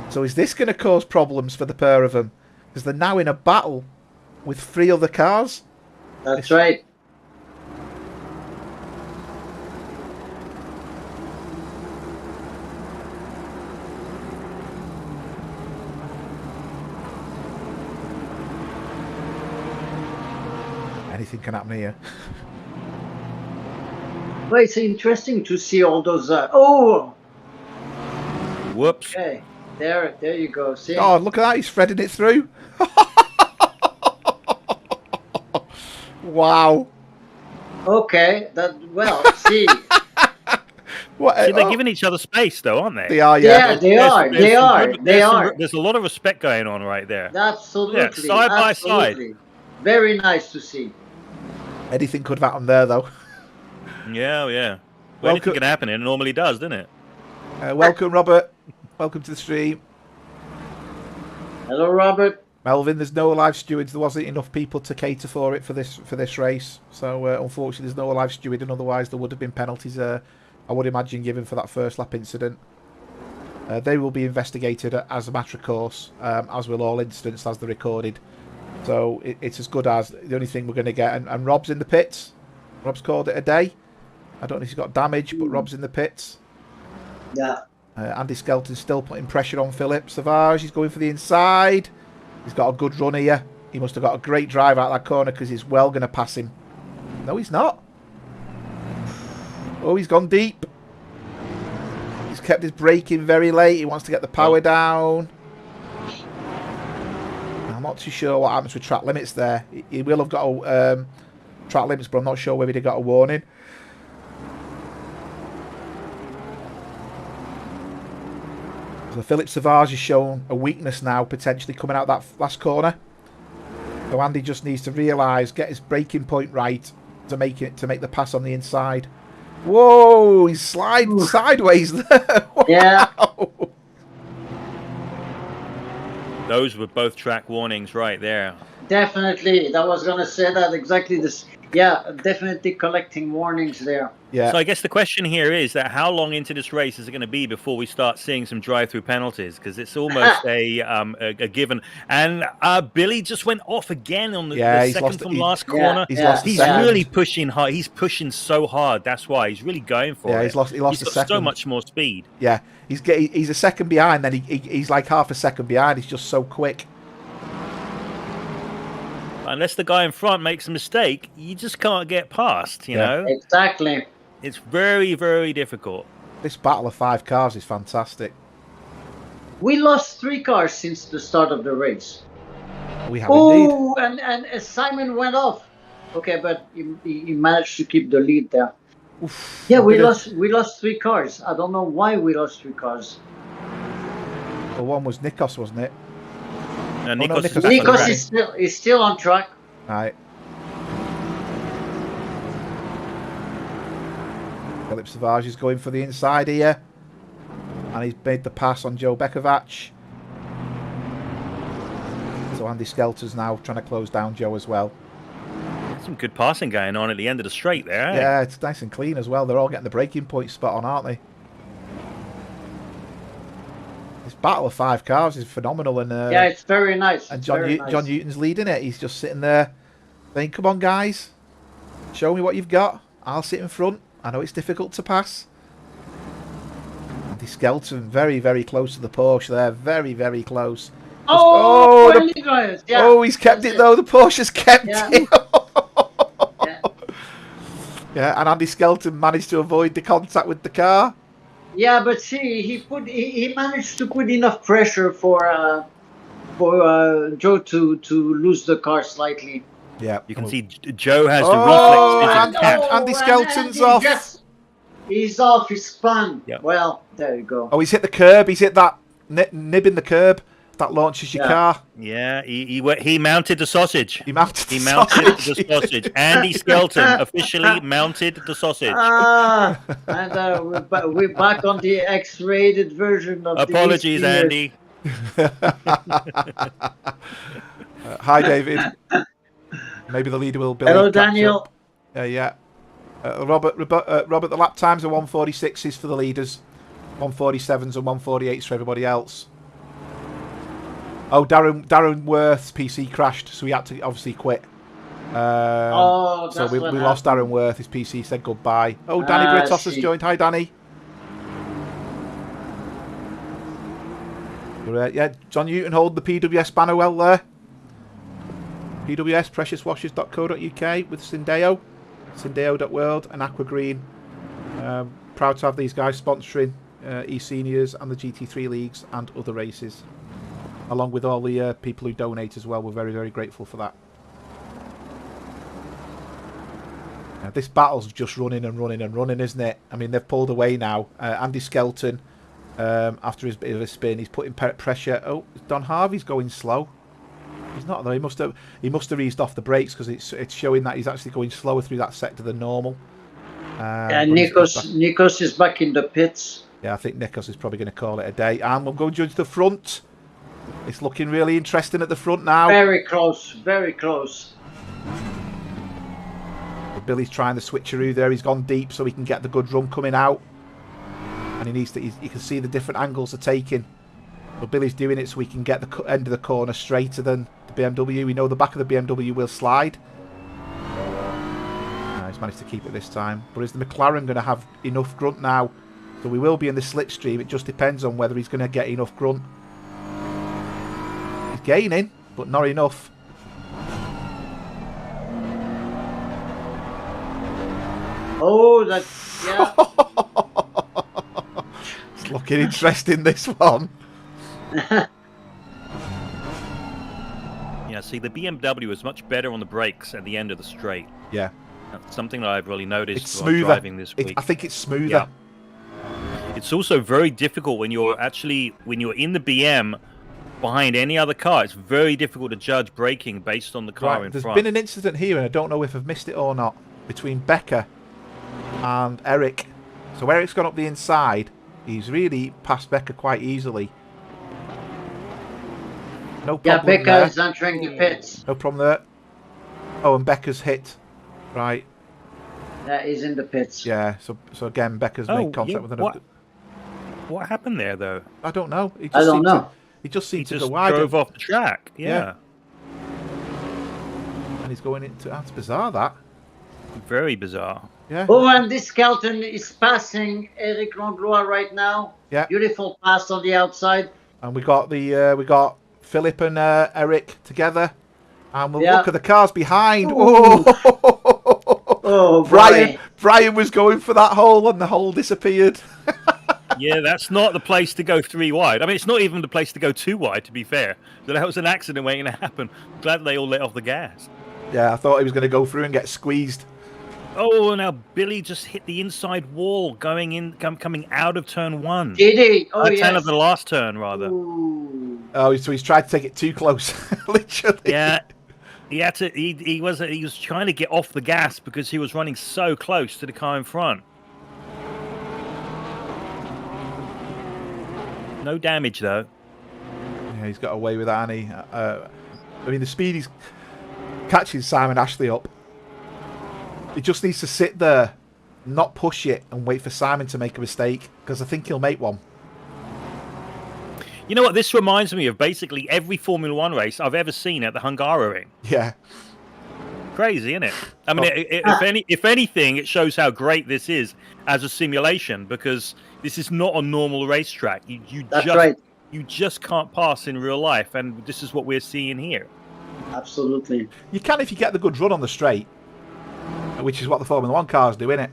So is this going to cause problems for the pair of them? Because they're now in a battle with 3 other cars. That's right. Anything can happen here. Well, it's interesting to see all those. Oh, Whoops. okay. There you go. See? Oh, look at that. He's threading it through. Wow. Okay. See. What, See, they're giving each other space, though, aren't they? They are, Yeah, yeah. they are. They are. There's a lot of respect going on right there. Absolutely. Yeah, side by side. Very nice to see. Anything could have happened there, though. Yeah, yeah. Well, anything can happen, and it normally does, doesn't it? Welcome, Robert. Welcome to the stream. Hello, Robert. Melvin, there's no live stewards. There wasn't enough people to cater for it for this race. So, unfortunately, there's no live stewarding. Otherwise, there would have been penalties, I would imagine, given for that first lap incident. They will be investigated as a matter of course, as will all incidents as they're recorded. So, it's as good as the only thing we're going to get. And Rob's in the pits. Rob's called it a day. I don't know if he's got damage, but Rob's in the pits. Yeah. Andy Skelton's still putting pressure on Philippe Sauvage. He's going for the inside. He's got a good run here. He must have got a great drive out that corner because he's well going to pass him. No, he's not. Oh, he's gone deep. He's kept his braking very late. He wants to get the power down. I'm not too sure what happens with track limits there. He will have got a track limits, but I'm not sure whether he got a warning. So Philippe Sauvage has shown a weakness now, potentially coming out that last corner. So Andy just needs to realise, get his braking point right to make the pass on the inside. Whoa, he's sliding sideways there. Wow. Yeah. Those were both track warnings right there. Definitely. I was gonna say that exactly. This. Yeah, definitely collecting warnings there. Yeah. So I guess the question here is that how long into this race is it going to be before we start seeing some drive-through penalties? Because it's almost a given. And Billy just went off again on the He's second lost. from last corner. He's lost a He's second. really pushing hard. He's pushing so hard. That's why he's really going for it. He lost He's a got second. so much more speed. Yeah, he's a second behind. Then he's like half a second behind. He's just so quick. Unless the guy in front makes a mistake, you just can't get past, you know? Exactly. It's very, very difficult. This battle of 5 cars is fantastic. We lost 3 cars since the start of the race. We have indeed. Oh, and Simon went off. Okay, but he managed to keep the lead there. Oof, yeah, we lost 3 cars. I don't know why we lost 3 cars. Well, one was Nikos, wasn't it? Nikos is still on track. Right. Philip Savage is going for the inside here. And he's made the pass on Joe Bekovac. So Andy Skelter's now trying to close down Joe as well. Some good passing going on at the end of the straight there. Eh? Yeah, it's nice and clean as well. They're all getting the braking points spot on, aren't they? This battle of 5 cars is phenomenal. And yeah, it's very nice. And John Newton's leading it. He's just sitting there saying, come on, guys. Show me what you've got. I'll sit in front. I know it's difficult to pass. Andy Skelton very, very close to the Porsche there. Very, very close. He's kept it though. The Porsche's kept it. Yeah, and Andy Skelton managed to avoid the contact with the car. Yeah, but see, he managed to put enough pressure for Joe to lose the car slightly. Yeah, you can see Joe has the reflex. Andy Skelton's off. Yes, he's off. He's spun. Yep. Well, there you go. Oh, he's hit the curb. He's hit that nib in the curb. That launches your car. Yeah, he mounted the sausage. He mounted the sausage. Andy Skelton officially mounted the sausage. And we're back on the X-rated version of Apologies, Andy. Hi, David. Maybe the leader will. Hello, Daniel. Yeah. Robert, the lap times are 146s for the leaders, 147s and 148s for everybody else. Oh, Darren Worth's PC crashed, so he had to obviously quit. So we lost Darren Worth. His PC said goodbye. Oh, Danny Britos has joined. Hi, Danny. Yeah, John Newton holding the PWS banner well there. PWS, preciouswashers.co.uk with Syndeo, Syndeo.world and Aqua Green. Proud to have these guys sponsoring eSeniors and the GT3 leagues and other races. Along with all the people who donate as well. We're very, very grateful for that. This battle's just running and running and running, isn't it? I mean, they've pulled away now. Andy Skelton, after his bit of a spin, he's putting pressure. Oh, Don Harvey's going slow. He's not though. He must have eased off the brakes because it's showing that he's actually going slower through that sector than normal. And Nikos is back in the pits. Yeah, I think Nikos is probably going to call it a day. And we'll go to the front. It's looking really interesting at the front now. Very close, very close. But Billy's trying the switcheroo there. He's gone deep so he can get the good run coming out. And he needs to. You can see the different angles are taking. But Billy's doing it so he can get the end of the corner straighter than the BMW. We know the back of the BMW will slide. He's managed to keep it this time. But is the McLaren going to have enough grunt now? So we will be in the slipstream. It just depends on whether he's going to get enough grunt. He's gaining, but not enough. Oh, that's... yeah. It's looking interesting, this one. Yeah, see, the BMW is much better on the brakes at the end of the straight. Yeah. That's something that I've really noticed it's while driving this week. I think it's smoother. Yeah. It's also very difficult when you're in the BM behind any other car. It's very difficult to judge braking based on the car in front. There's been an incident here, and I don't know if I've missed it or not, between Becca and Eric. So Eric's gone up the inside. He's really passed Becca quite easily. No Yeah, problem Becca there. is entering the pits. No problem there. Oh, and Becca's hit. Right. Yeah, he's in the pits. Yeah. So again, Becca's made contact with another. What happened there, though? I don't know. He I just don't seemed know. He just seemed to just go wide. drove off the track. Yeah. And he's going into. That's bizarre. That. Very bizarre. Yeah. Oh, and this Skelton is passing Eric Langlois right now. Yeah. Beautiful pass on the outside. And we got Philip and Eric together. And we'll Yeah. look at the cars behind. Ooh. Oh, boy. Brian was going for that hole and the hole disappeared. Yeah, that's not the place to go 3 wide. I mean, it's not even the place to go 2 wide, to be fair. So that was an accident waiting to happen. Glad they all let off the gas. Yeah, I thought he was going to go through and get squeezed. Oh, now Billy just hit the inside wall coming out of turn 1. Did he? Oh, yes. Turn of the last turn, rather. Ooh. Oh, so he's tried to take it too close, literally. Yeah, he had to. He was trying to get off the gas because he was running so close to the car in front. No damage though. Yeah, he's got away with that, and I mean, the speed he's catching Simon Ashley up. He just needs to sit there, not push it, and wait for Simon to make a mistake, because I think he'll make one. You know what? This reminds me of basically every Formula 1 race I've ever seen at the Hungaroring. Yeah. Crazy, isn't it? I mean, if anything, it shows how great this is as a simulation, because this is not a normal racetrack. You just can't pass in real life, and this is what we're seeing here. Absolutely. You can if you get the good run on the straight, which is what the Formula 1 cars do, innit?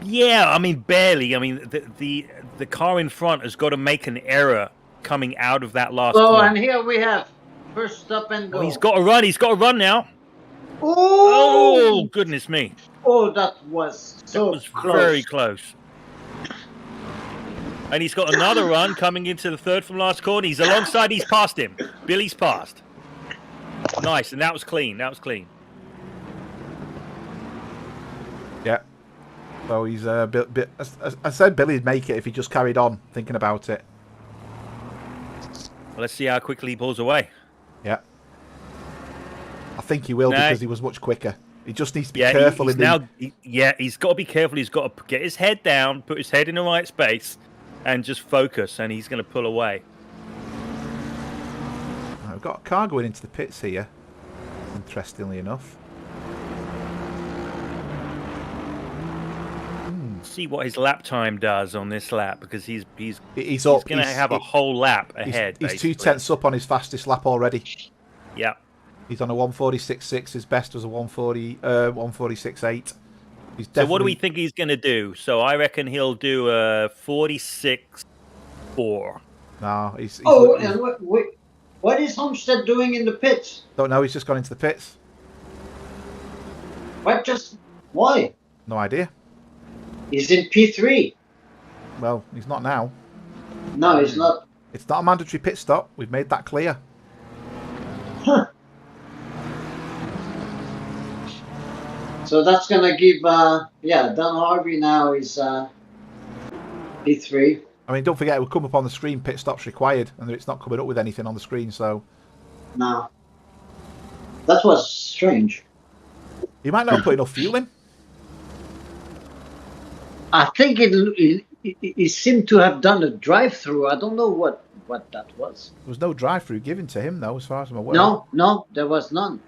Yeah, I mean, barely. I mean, the car in front has got to make an error coming out of that last corner. And here we have first stop and go. Oh, he's got to run. He's got to run now. Oh, goodness me. Oh, that was close. Very close. And he's got another run coming into the third from last corner. He's alongside. He's passed him. Billy's passed. Nice, and that was clean. Yeah. So he's a bit. I said Billy'd make it if he just carried on thinking about it. Well, let's see how quickly he pulls away. Yeah. I think he will because he was much quicker. He just needs to be careful. He's got to be careful. He's got to get his head down, put his head in the right space, and just focus, and he's going to pull away. We've got a car going into the pits here, interestingly enough. See what his lap time does on this lap, because he's going to have a whole lap ahead. He's 2 tenths up on his fastest lap already. Yeah. He's on a 146.6. His best was a 146.8. So what do we think he's going to do? So I reckon he'll do a 46.4. No, he's and what is Homestead doing in the pits? Don't know. He's just gone into the pits. Why? No idea. He's in P3. Well, he's not now. No, he's not. It's not a mandatory pit stop. We've made that clear. Huh. So that's going to give, Dan Harvey now is P3. I mean, don't forget, it will come up on the screen, pit stops required, and it's not coming up with anything on the screen, so... No. That was strange. You might not have put enough fuel in. I think he seemed to have done a drive-through. I don't know what that was. There was no drive-through given to him, though, as far as I'm aware. No, there was none.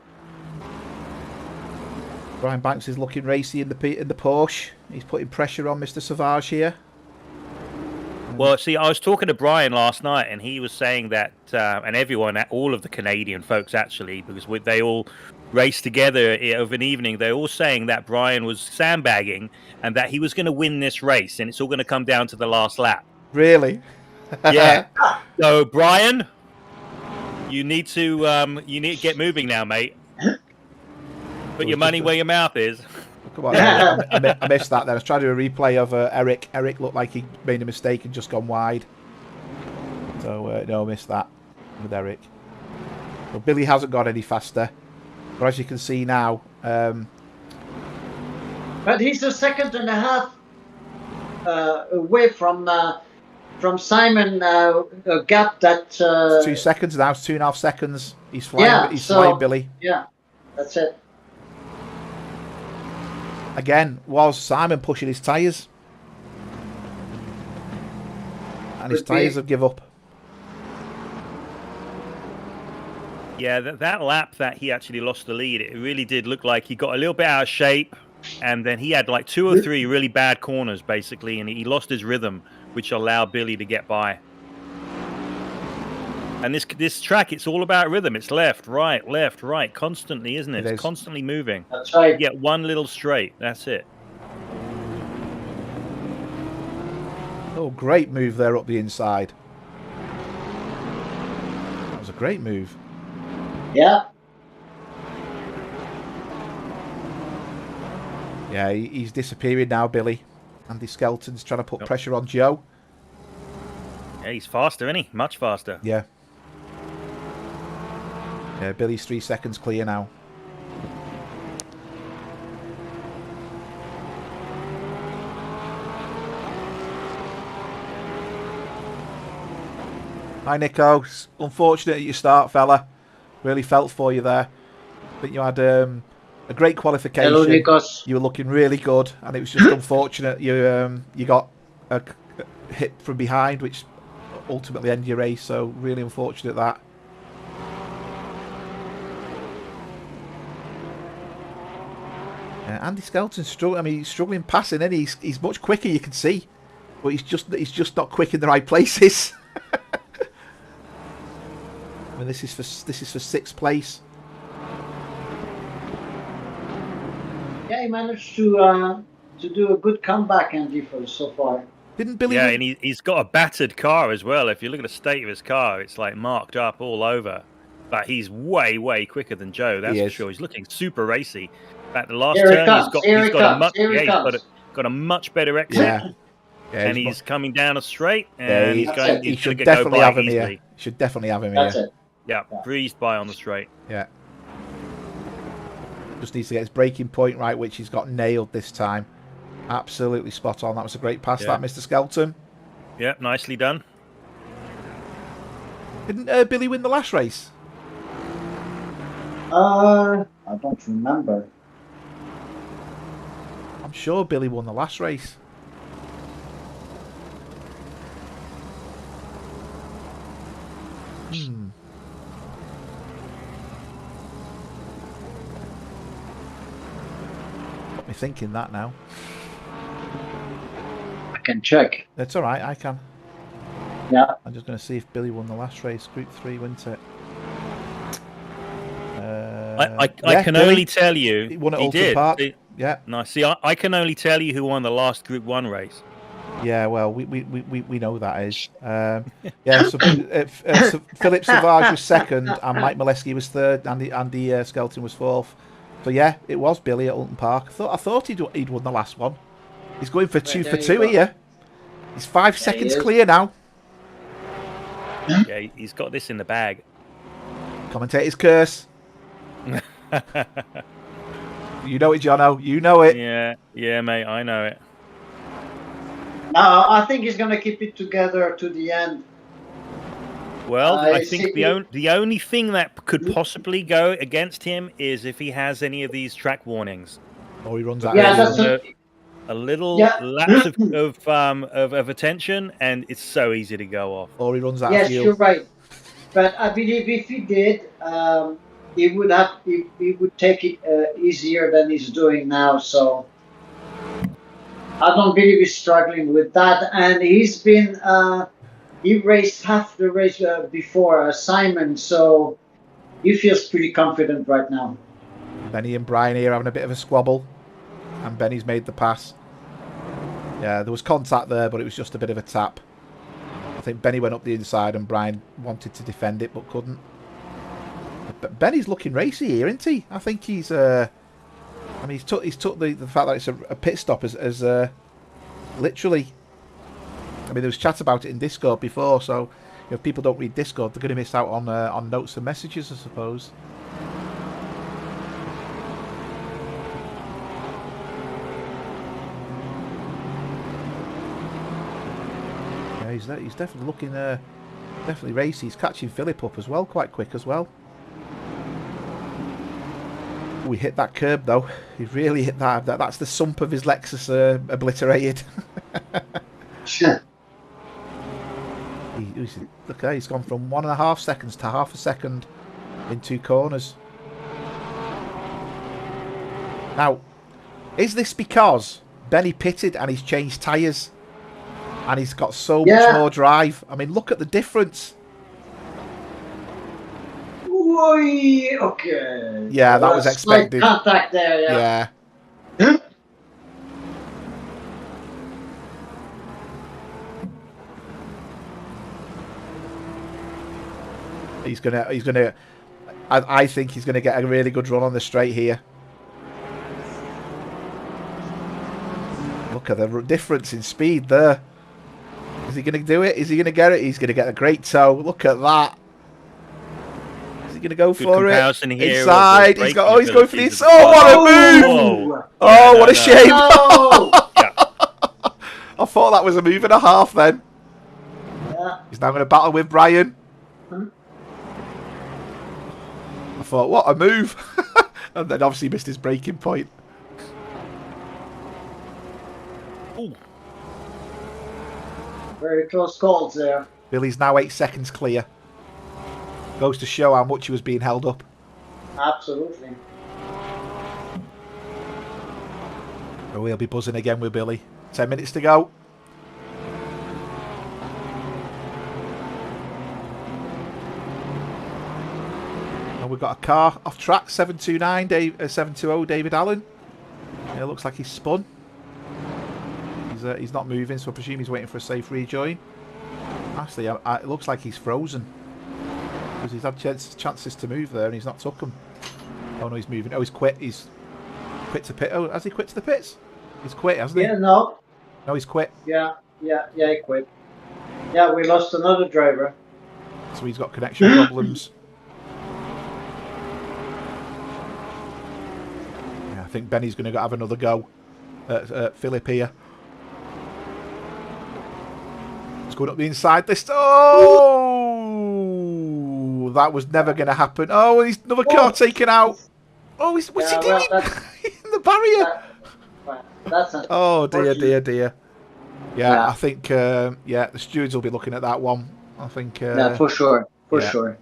Brian Banks is looking racy in the Porsche. He's putting pressure on Mr. Savage here. Well, see, I was talking to Brian last night, and he was saying that, and everyone, all of the Canadian folks actually, because they all raced together of an evening, they're all saying that Brian was sandbagging and that he was going to win this race, and it's all going to come down to the last lap. Really? Yeah. So, Brian, you need to get moving now, mate. Put your money where your mouth is. Come on, I missed that there. I was trying to do a replay of Eric. Eric looked like he made a mistake and just gone wide. So, no, I missed that with Eric. Well, Billy hasn't got any faster. But as you can see now... But he's a second and a half away from from Simon a gap that. 2 seconds now. It's 2.5 seconds. He's flying. Yeah, He's so, flying, Billy. Yeah, that's it. Again, was Simon pushing his tyres, and his tyres have give up. Yeah, that lap that he actually lost the lead, it really did look like he got a little bit out of shape, and then he had like 2 or 3 really bad corners, basically, and he lost his rhythm, which allowed Billy to get by. And this track, it's all about rhythm. It's left, right, constantly, isn't it? It It's is. constantly moving. That's right. You get one little straight, that's it. Oh, great move there up the inside. That was a great move. Yeah. Yeah, he's disappearing now, Billy. Andy Skelton's trying to put pressure on Joe. Yeah, he's faster, isn't he? Much faster. Yeah. Yeah, Billy's 3 seconds clear now. Hi, Nico. Unfortunate at your start, fella. Really felt for you there. But you had a great qualification. Hello, Nikos. You were looking really good, and it was just unfortunate you got a hit from behind, which ultimately ended your race. So really unfortunate that. Andy Skelton's struggling. I mean, he's struggling passing, and he's much quicker. You can see, but he's just not quick in the right places. I mean, this is for 6th place. Yeah, he managed to do a good comeback, Andy, for so far. Didn't Billy? Yeah, and he's got a battered car as well. If you look at the state of his car, it's like marked up all over. But he's way quicker than Joe. That's for sure. He's looking super racy. At the last turn, he's got a much better exit. Yeah, and he's coming down a straight, and he should definitely have him here. Should definitely have him That's here. it. Yeah, breezed by on the straight. Yeah. Just needs to get his braking point right, which he's got nailed this time. Absolutely spot on. That was a great pass, that, Mr. Skelton. Yeah, nicely done. Didn't Billy win the last race? I don't remember. I'm sure Billy won the last race. Got me thinking that now. I can check. That's all right, I can. Yeah. I'm just going to see if Billy won the last race. Group 3, wasn't it? I can only tell you he won at Alton Park. Yeah. Nice. See, I can only tell you who won the last Group 1 race. Yeah, well, we know that is. Yeah, so Philip Savage was second, and Mike Molesky was third, and Andy Skelton was fourth. So yeah, it was Billy at Alton Park. I thought he'd won the last one. He's going for 2 for 2 here. He's 5 seconds clear now. Yeah, he's got this in the bag. Commentator's curse. You know it, Jono. You know it. Yeah, mate. I know it. No, I think he's going to keep it together to the end. Well, I think the only thing that could possibly go against him is if he has any of these track warnings. Or he runs out. Yeah, that's a little lapse of attention, and it's so easy to go off. Or he runs out. Yes, of fuel. you're right. But I believe if he did, he would take it easier than he's doing now. So I don't believe he's struggling with that. And he's been he raced half the race before Simon, so he feels pretty confident right now. Benny and Brian here having a bit of a squabble, and Benny's made the pass. Yeah, there was contact there, but it was just a bit of a tap. I think Benny went up the inside, and Brian wanted to defend it but couldn't. But Benny's looking racy here, isn't he? I think he's. I mean, he's took the fact that it's a pit stop as literally. I mean, there was chat about it in Discord before, so if people don't read Discord, they're going to miss out on notes and messages, I suppose. Yeah, he's definitely looking definitely racy. He's catching Philip up as well, quite quick as well. We hit that curb though. He really hit that. That's the sump of his Lexus obliterated. Okay, he's gone from 1.5 seconds to half a second in 2 corners. Now, is this because Benny pitted and he's changed tyres and he's got so much more drive? I mean, look at the difference. Okay. Yeah, that was expected. Contact there, yeah. He's gonna. I think he's gonna get a really good run on the straight here. Look at the difference in speed there. Is he gonna do it? Is he gonna get it? He's gonna get a great toe. Look at that. Is he gonna go for it? Inside. He's got. Oh, he's going for the inside. Oh, what a move! Whoa. Oh, what a shame! No. I thought that was a move and a half then. Yeah. He's now going to battle with Brian. I thought, what a move. And then obviously missed his breaking point. Ooh. Very close calls there. Billy's now 8 seconds clear. Goes to show how much he was being held up. Absolutely. Oh, we'll be buzzing again with Billy. 10 minutes to go. And we've got a car off track, 720 David Allen. It looks like he's spun. He's not moving, so I presume he's waiting for a safe rejoin. Actually, it looks like he's frozen. Because he's had chances to move there and he's not took them. Oh no, he's moving. Oh, he's quit. He's quit to pit. Oh, has he quit to the pits? He's quit, hasn't he? Yeah, no. No, he's quit. Yeah, he quit. Yeah, we lost another driver. So he's got connection problems. Yeah, I think Benny's going to have another go at Philip here. It's going up the inside this. Oh, that was never going to happen. Oh, he's another car taken out. Oh, what's he doing? In the barrier. That's oh dear. Yeah, I think the stewards will be looking at that one. I think. Yeah, for sure, sure.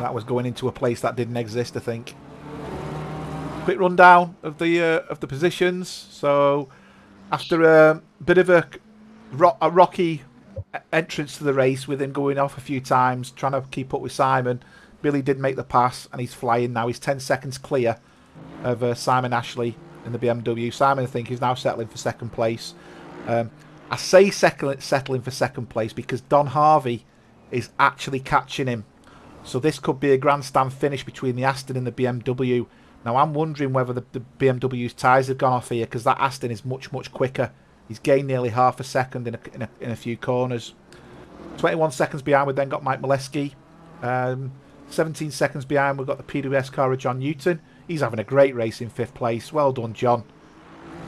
That was going into a place that didn't exist. I think. Quick rundown of the positions. So, after a bit of a rocky entrance to the race, with him going off a few times, trying to keep up with Simon, Billy did make the pass, and he's flying now. He's 10 seconds clear of Simon Ashley in the BMW. Simon, I think, is now settling for second place. I say settling for second place because Don Harvey is actually catching him. So this could be a grandstand finish between the Aston and the BMW. Now I'm wondering whether the BMW's tyres have gone off here because that Aston is much quicker. He's gained nearly half a second in a few corners. 21 seconds behind, we've then got Mike Molesky. 17 seconds behind, we've got the PWS car of John Newton. He's having a great race in 5th place. Well done, John.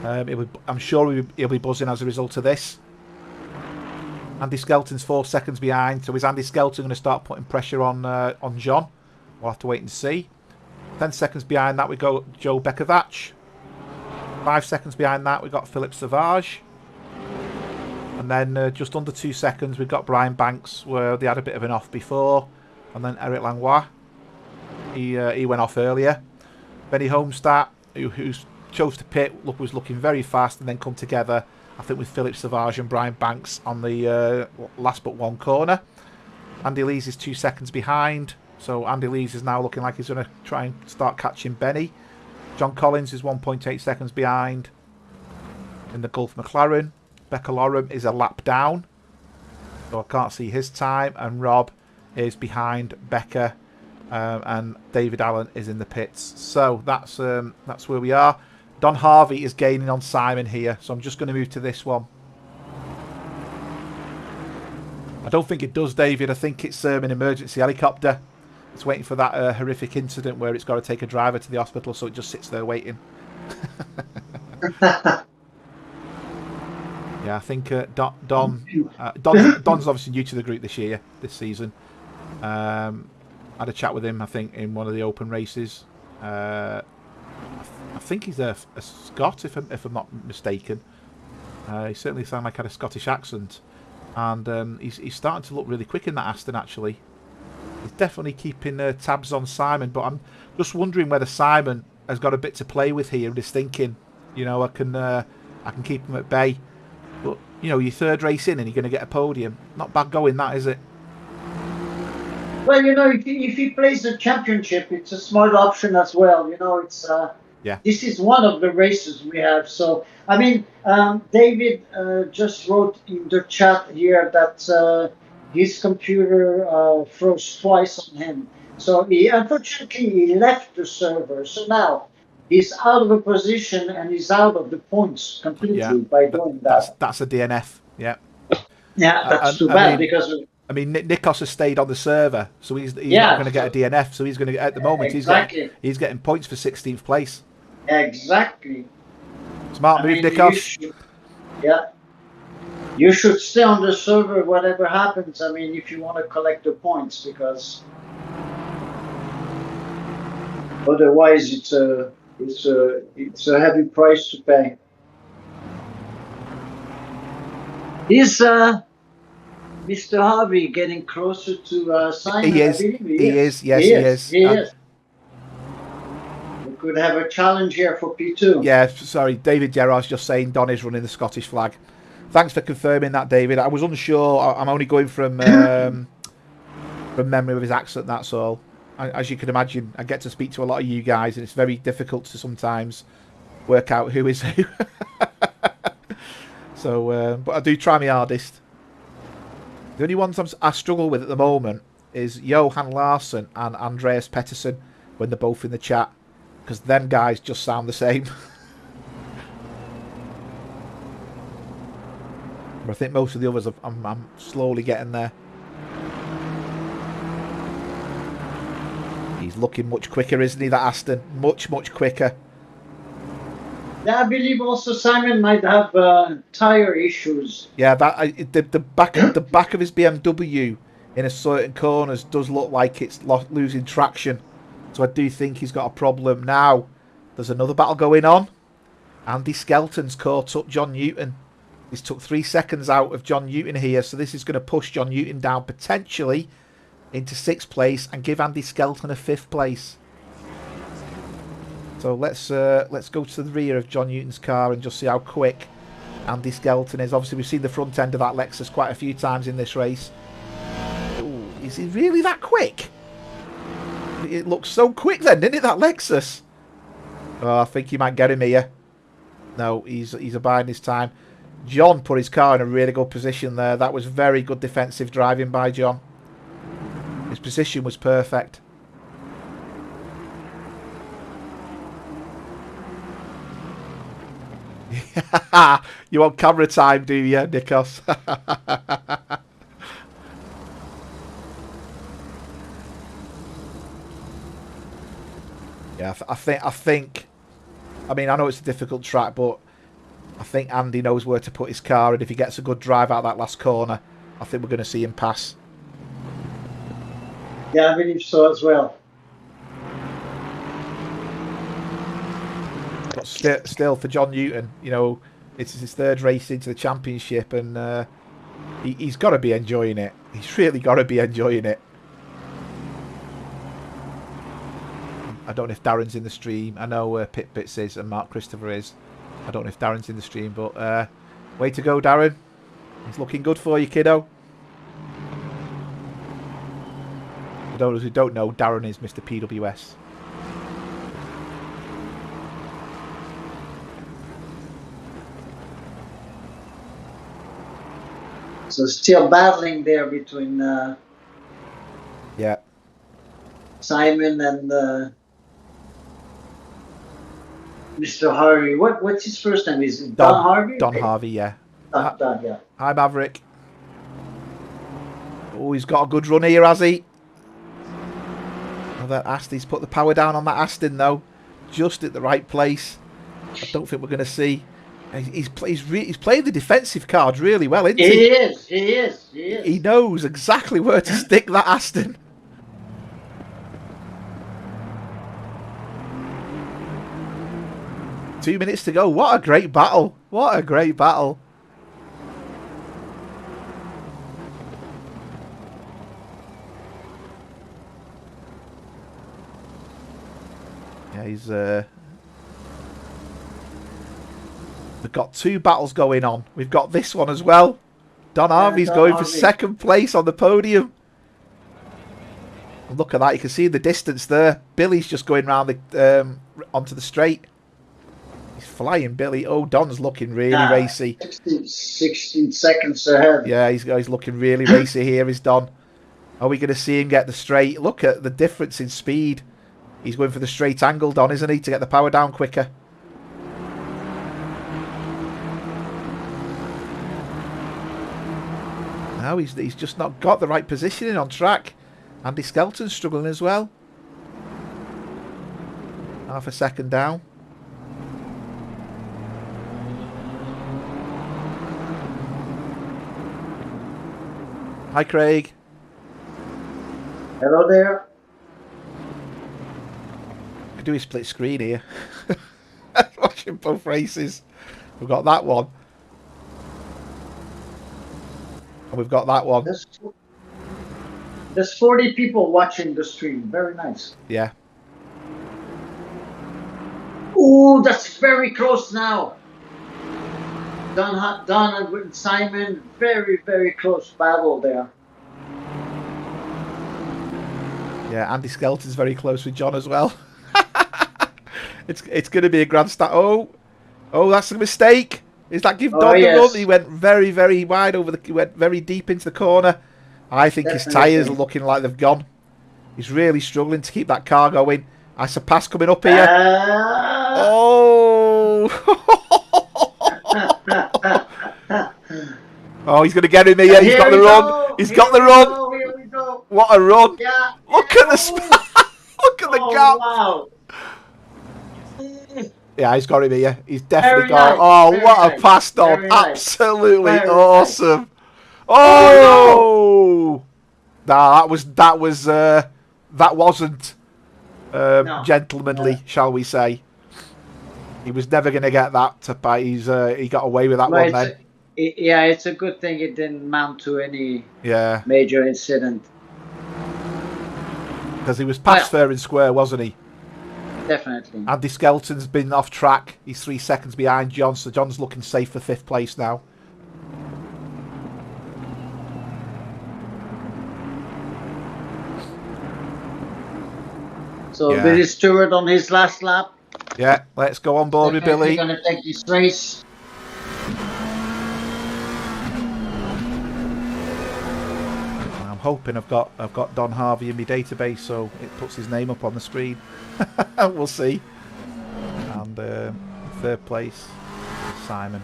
I'm sure he'll be buzzing as a result of this. Andy Skelton's 4 seconds behind. So is Andy Skelton going to start putting pressure on John? We'll have to wait and see. 10 seconds behind that, we go Joe Bekovac. 5 seconds behind that, we got Philip Savage. And then just under 2 seconds, we've got Brian Banks, where they had a bit of an off before. And then Eric Langlois. He went off earlier. Benny Homestadt, who chose to pit, was looking very fast and then come together, I think, with Philip Savage and Brian Banks on the last but one corner. Andy Lees is 2 seconds behind. So Andy Lees is now looking like he's going to try and start catching Benny. John Collins is 1.8 seconds behind in the Gulf McLaren. Becca Lorem is a lap down, so I can't see his time. And Rob is behind Becca, and David Allen is in the pits. So that's where we are. Don Harvey is gaining on Simon here, so I'm just going to move to this one. I don't think it does, David. I think it's an emergency helicopter. It's waiting for that horrific incident where it's got to take a driver to the hospital, so it just sits there waiting. Yeah, Yeah, I think Don's obviously new to the group this season. Had a chat with him, I think, in one of the open races. I think he's a Scot, if I'm not mistaken. He certainly sounded like he had a Scottish accent, and he's starting to look really quick in that Aston. Actually, he's definitely keeping tabs on Simon. But I'm just wondering whether Simon has got a bit to play with here and is thinking, you know, I can keep him at bay. But you know, your third race in and you're going to get a podium. Not bad going, that is it? Well, you know, if he plays the championship, it's a smart option as well. You know, it's Yeah. This is one of the races we have. So, I mean, David just wrote in the chat here that his computer froze twice on him. So unfortunately, he left the server. So now he's out of a position and he's out of the points completely by doing that. That's a DNF. Yeah. Yeah, that's too bad because. I mean, Nikos has stayed on the server, so he's not going to get a DNF. So he's going to, at the moment, exactly. he's getting points for 16th place. Exactly. Smart move, Nikos. You should stay on the server whatever happens. I mean, if you want to collect the points, because otherwise it's a heavy price to pay. Is Mr. Harvey getting closer to Simon? He is. Yes, he is. We could have a challenge here for P2. Yeah, sorry. David Gerard's just saying Don is running the Scottish flag. Thanks for confirming that, David. I was unsure. I'm only going from memory of his accent, that's all. As you can imagine, I get to speak to a lot of you guys, and it's very difficult to sometimes work out who is who. So, but I do try my hardest. The only ones I struggle with at the moment is Johan Larsson and Andreas Pettersson when they're both in the chat, because them guys just sound the same. But I think most of the others, I'm slowly getting there. He's looking much quicker, isn't he, that Aston? Much quicker. Yeah, I believe also Simon might have tire issues. Yeah, the back of his BMW in a certain corners does look like it's losing traction. So I do think he's got a problem. Now, there's another battle going on. Andy Skelton's caught up John Newton. He's took 3 seconds out of John Newton here, so this is going to push John Newton down potentially into 6th place and give Andy Skelton a 5th place. So let's go to the rear of John Newton's car and just see how quick Andy Skelton is. Obviously, we've seen the front end of that Lexus quite a few times in this race. Ooh, is he really that quick? It looks so quick then, didn't it, that Lexus? Oh, I think he might get him here. No, he's abiding his time. John put his car in a really good position there. That was very good defensive driving by John. His position was perfect. You want camera time, do you, Nikos? Yeah, I think. I mean, I know it's a difficult track, but I think Andy knows where to put his car, and if he gets a good drive out that last corner, I think we're going to see him pass. Yeah, I believe so as well. But still, for John Newton, you know, it's his 3rd race into the championship, and he's got to be enjoying it. He's really got to be enjoying it. I don't know if Darren's in the stream. I know Pit Bits is and Mark Christopher is. I don't know if Darren's in the stream, but way to go, Darren. It's looking good for you, kiddo. For those who don't know, Darren is Mr. PWS. So still battling there between yeah, Simon and Mr. Harvey. What's his first name? Is it Don Harvey? Don Harvey, yeah. Don, yeah. Hi, Maverick. Oh, he's got a good run here, has he? Oh, that Aston's put the power down on that Aston, though. Just at the right place. I don't think we're going to see He's playing the defensive cards really well, isn't he? He is. He is. He is. He knows exactly where to stick that Aston. Two minutes to go. What a great battle. What a great battle. Yeah, he's... We've got two battles going on. We've got this one as well. Don Harvey's going for second place on the podium. And look at that. You can see the distance there. Billy's just going round the onto the straight. He's flying, Billy. Oh, Don's looking really racy. 16 seconds ahead. Yeah, he's looking really racy here, is Don. Are we going to see him get the straight? Look at the difference in speed. He's going for the straight angle, Don, isn't he, to get the power down quicker. No, he's just not got the right positioning on track. Andy Skelton's struggling as well. Half a second down. Hi, Craig. Hello there. I could do a split screen here. Watching both races. We've got that one. And we've got that one. There's 40 people watching the stream. Very nice. Yeah. Ooh, that's very close now. Don and Simon, very, very close battle there. Yeah, Andy Skelton's very close with John as well. It's going to be a grand start. Oh, that's a mistake. Is that give Don the run? He went very, very wide over he went very deep into the corner. I think his tyres are looking like they've gone. He's really struggling to keep that car going. I surpass coming up here. Oh! Oh, he's going to get him here. He's got the run. He's got the run. Here we go. What a run! Yeah. Look at the look at the gap. Wow. Yeah, he's got him here. He's definitely got him. Nice. Oh, Very what a nice. pass, Don. Very nice. Absolutely Very awesome. Nice. Oh! Nah, that wasn't No. gentlemanly, shall we say. He was never going to get that to buy. He got away with that one then. Yeah, it's a good thing it didn't mount to any major incident. Because he was past fair and square, wasn't he? Definitely. Andy Skelton's been off track. He's 3 seconds behind John, so John's looking safe for 5th place now. So Billy Stewart on his last lap. Yeah, let's go on board with Billy. He's going to take this race. I'm hoping I've got Don Harvey in my database, so it puts his name up on the screen. We'll see. And 3rd place, Simon.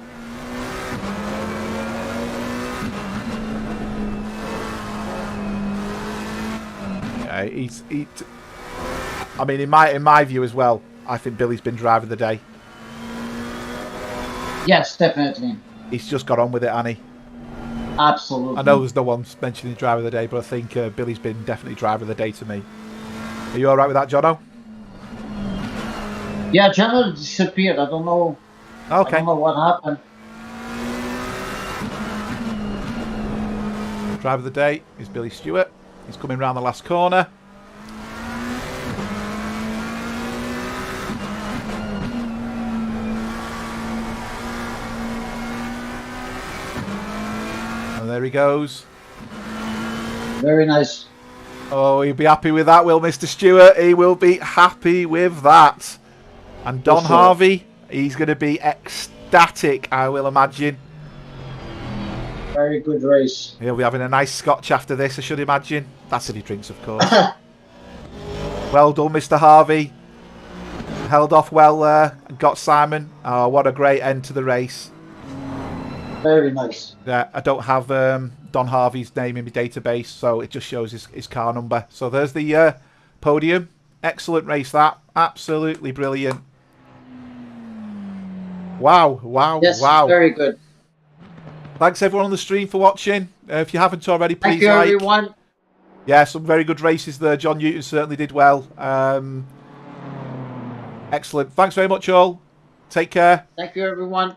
Yeah, I mean, in my view as well, I think Billy's been driver of the day. Yes, definitely. He's just got on with it, Annie. Absolutely. I know there's no one mentioning driver of the day, but I think Billy's been definitely driver of the day to me. Are you all right with that, Jono? Yeah, Jono disappeared. I don't know. Okay. I don't know what happened. Driver of the day is Billy Stewart. He's coming round the last corner. And there he goes. Very nice. Oh, he'll be happy with that, will Mr. Stewart? He will be happy with that. And Don Harvey, he's going to be ecstatic, I will imagine. Very good race. He'll be having a nice scotch after this, I should imagine. That's if he drinks, of course. Well done, Mr. Harvey. Held off well there. Got Simon. Oh, what a great end to the race. Very nice. Yeah, I don't have Don Harvey's name in my database, so it just shows his car number. So there's the podium. Excellent race, that. Absolutely brilliant. Wow, wow, Yes, wow. very good. Thanks everyone on the stream for watching. If you haven't already, please Thank you, like. everyone. Yeah, some very good races there. John Newton certainly did well. Excellent. Thanks very much all. Take care. Thank you, everyone.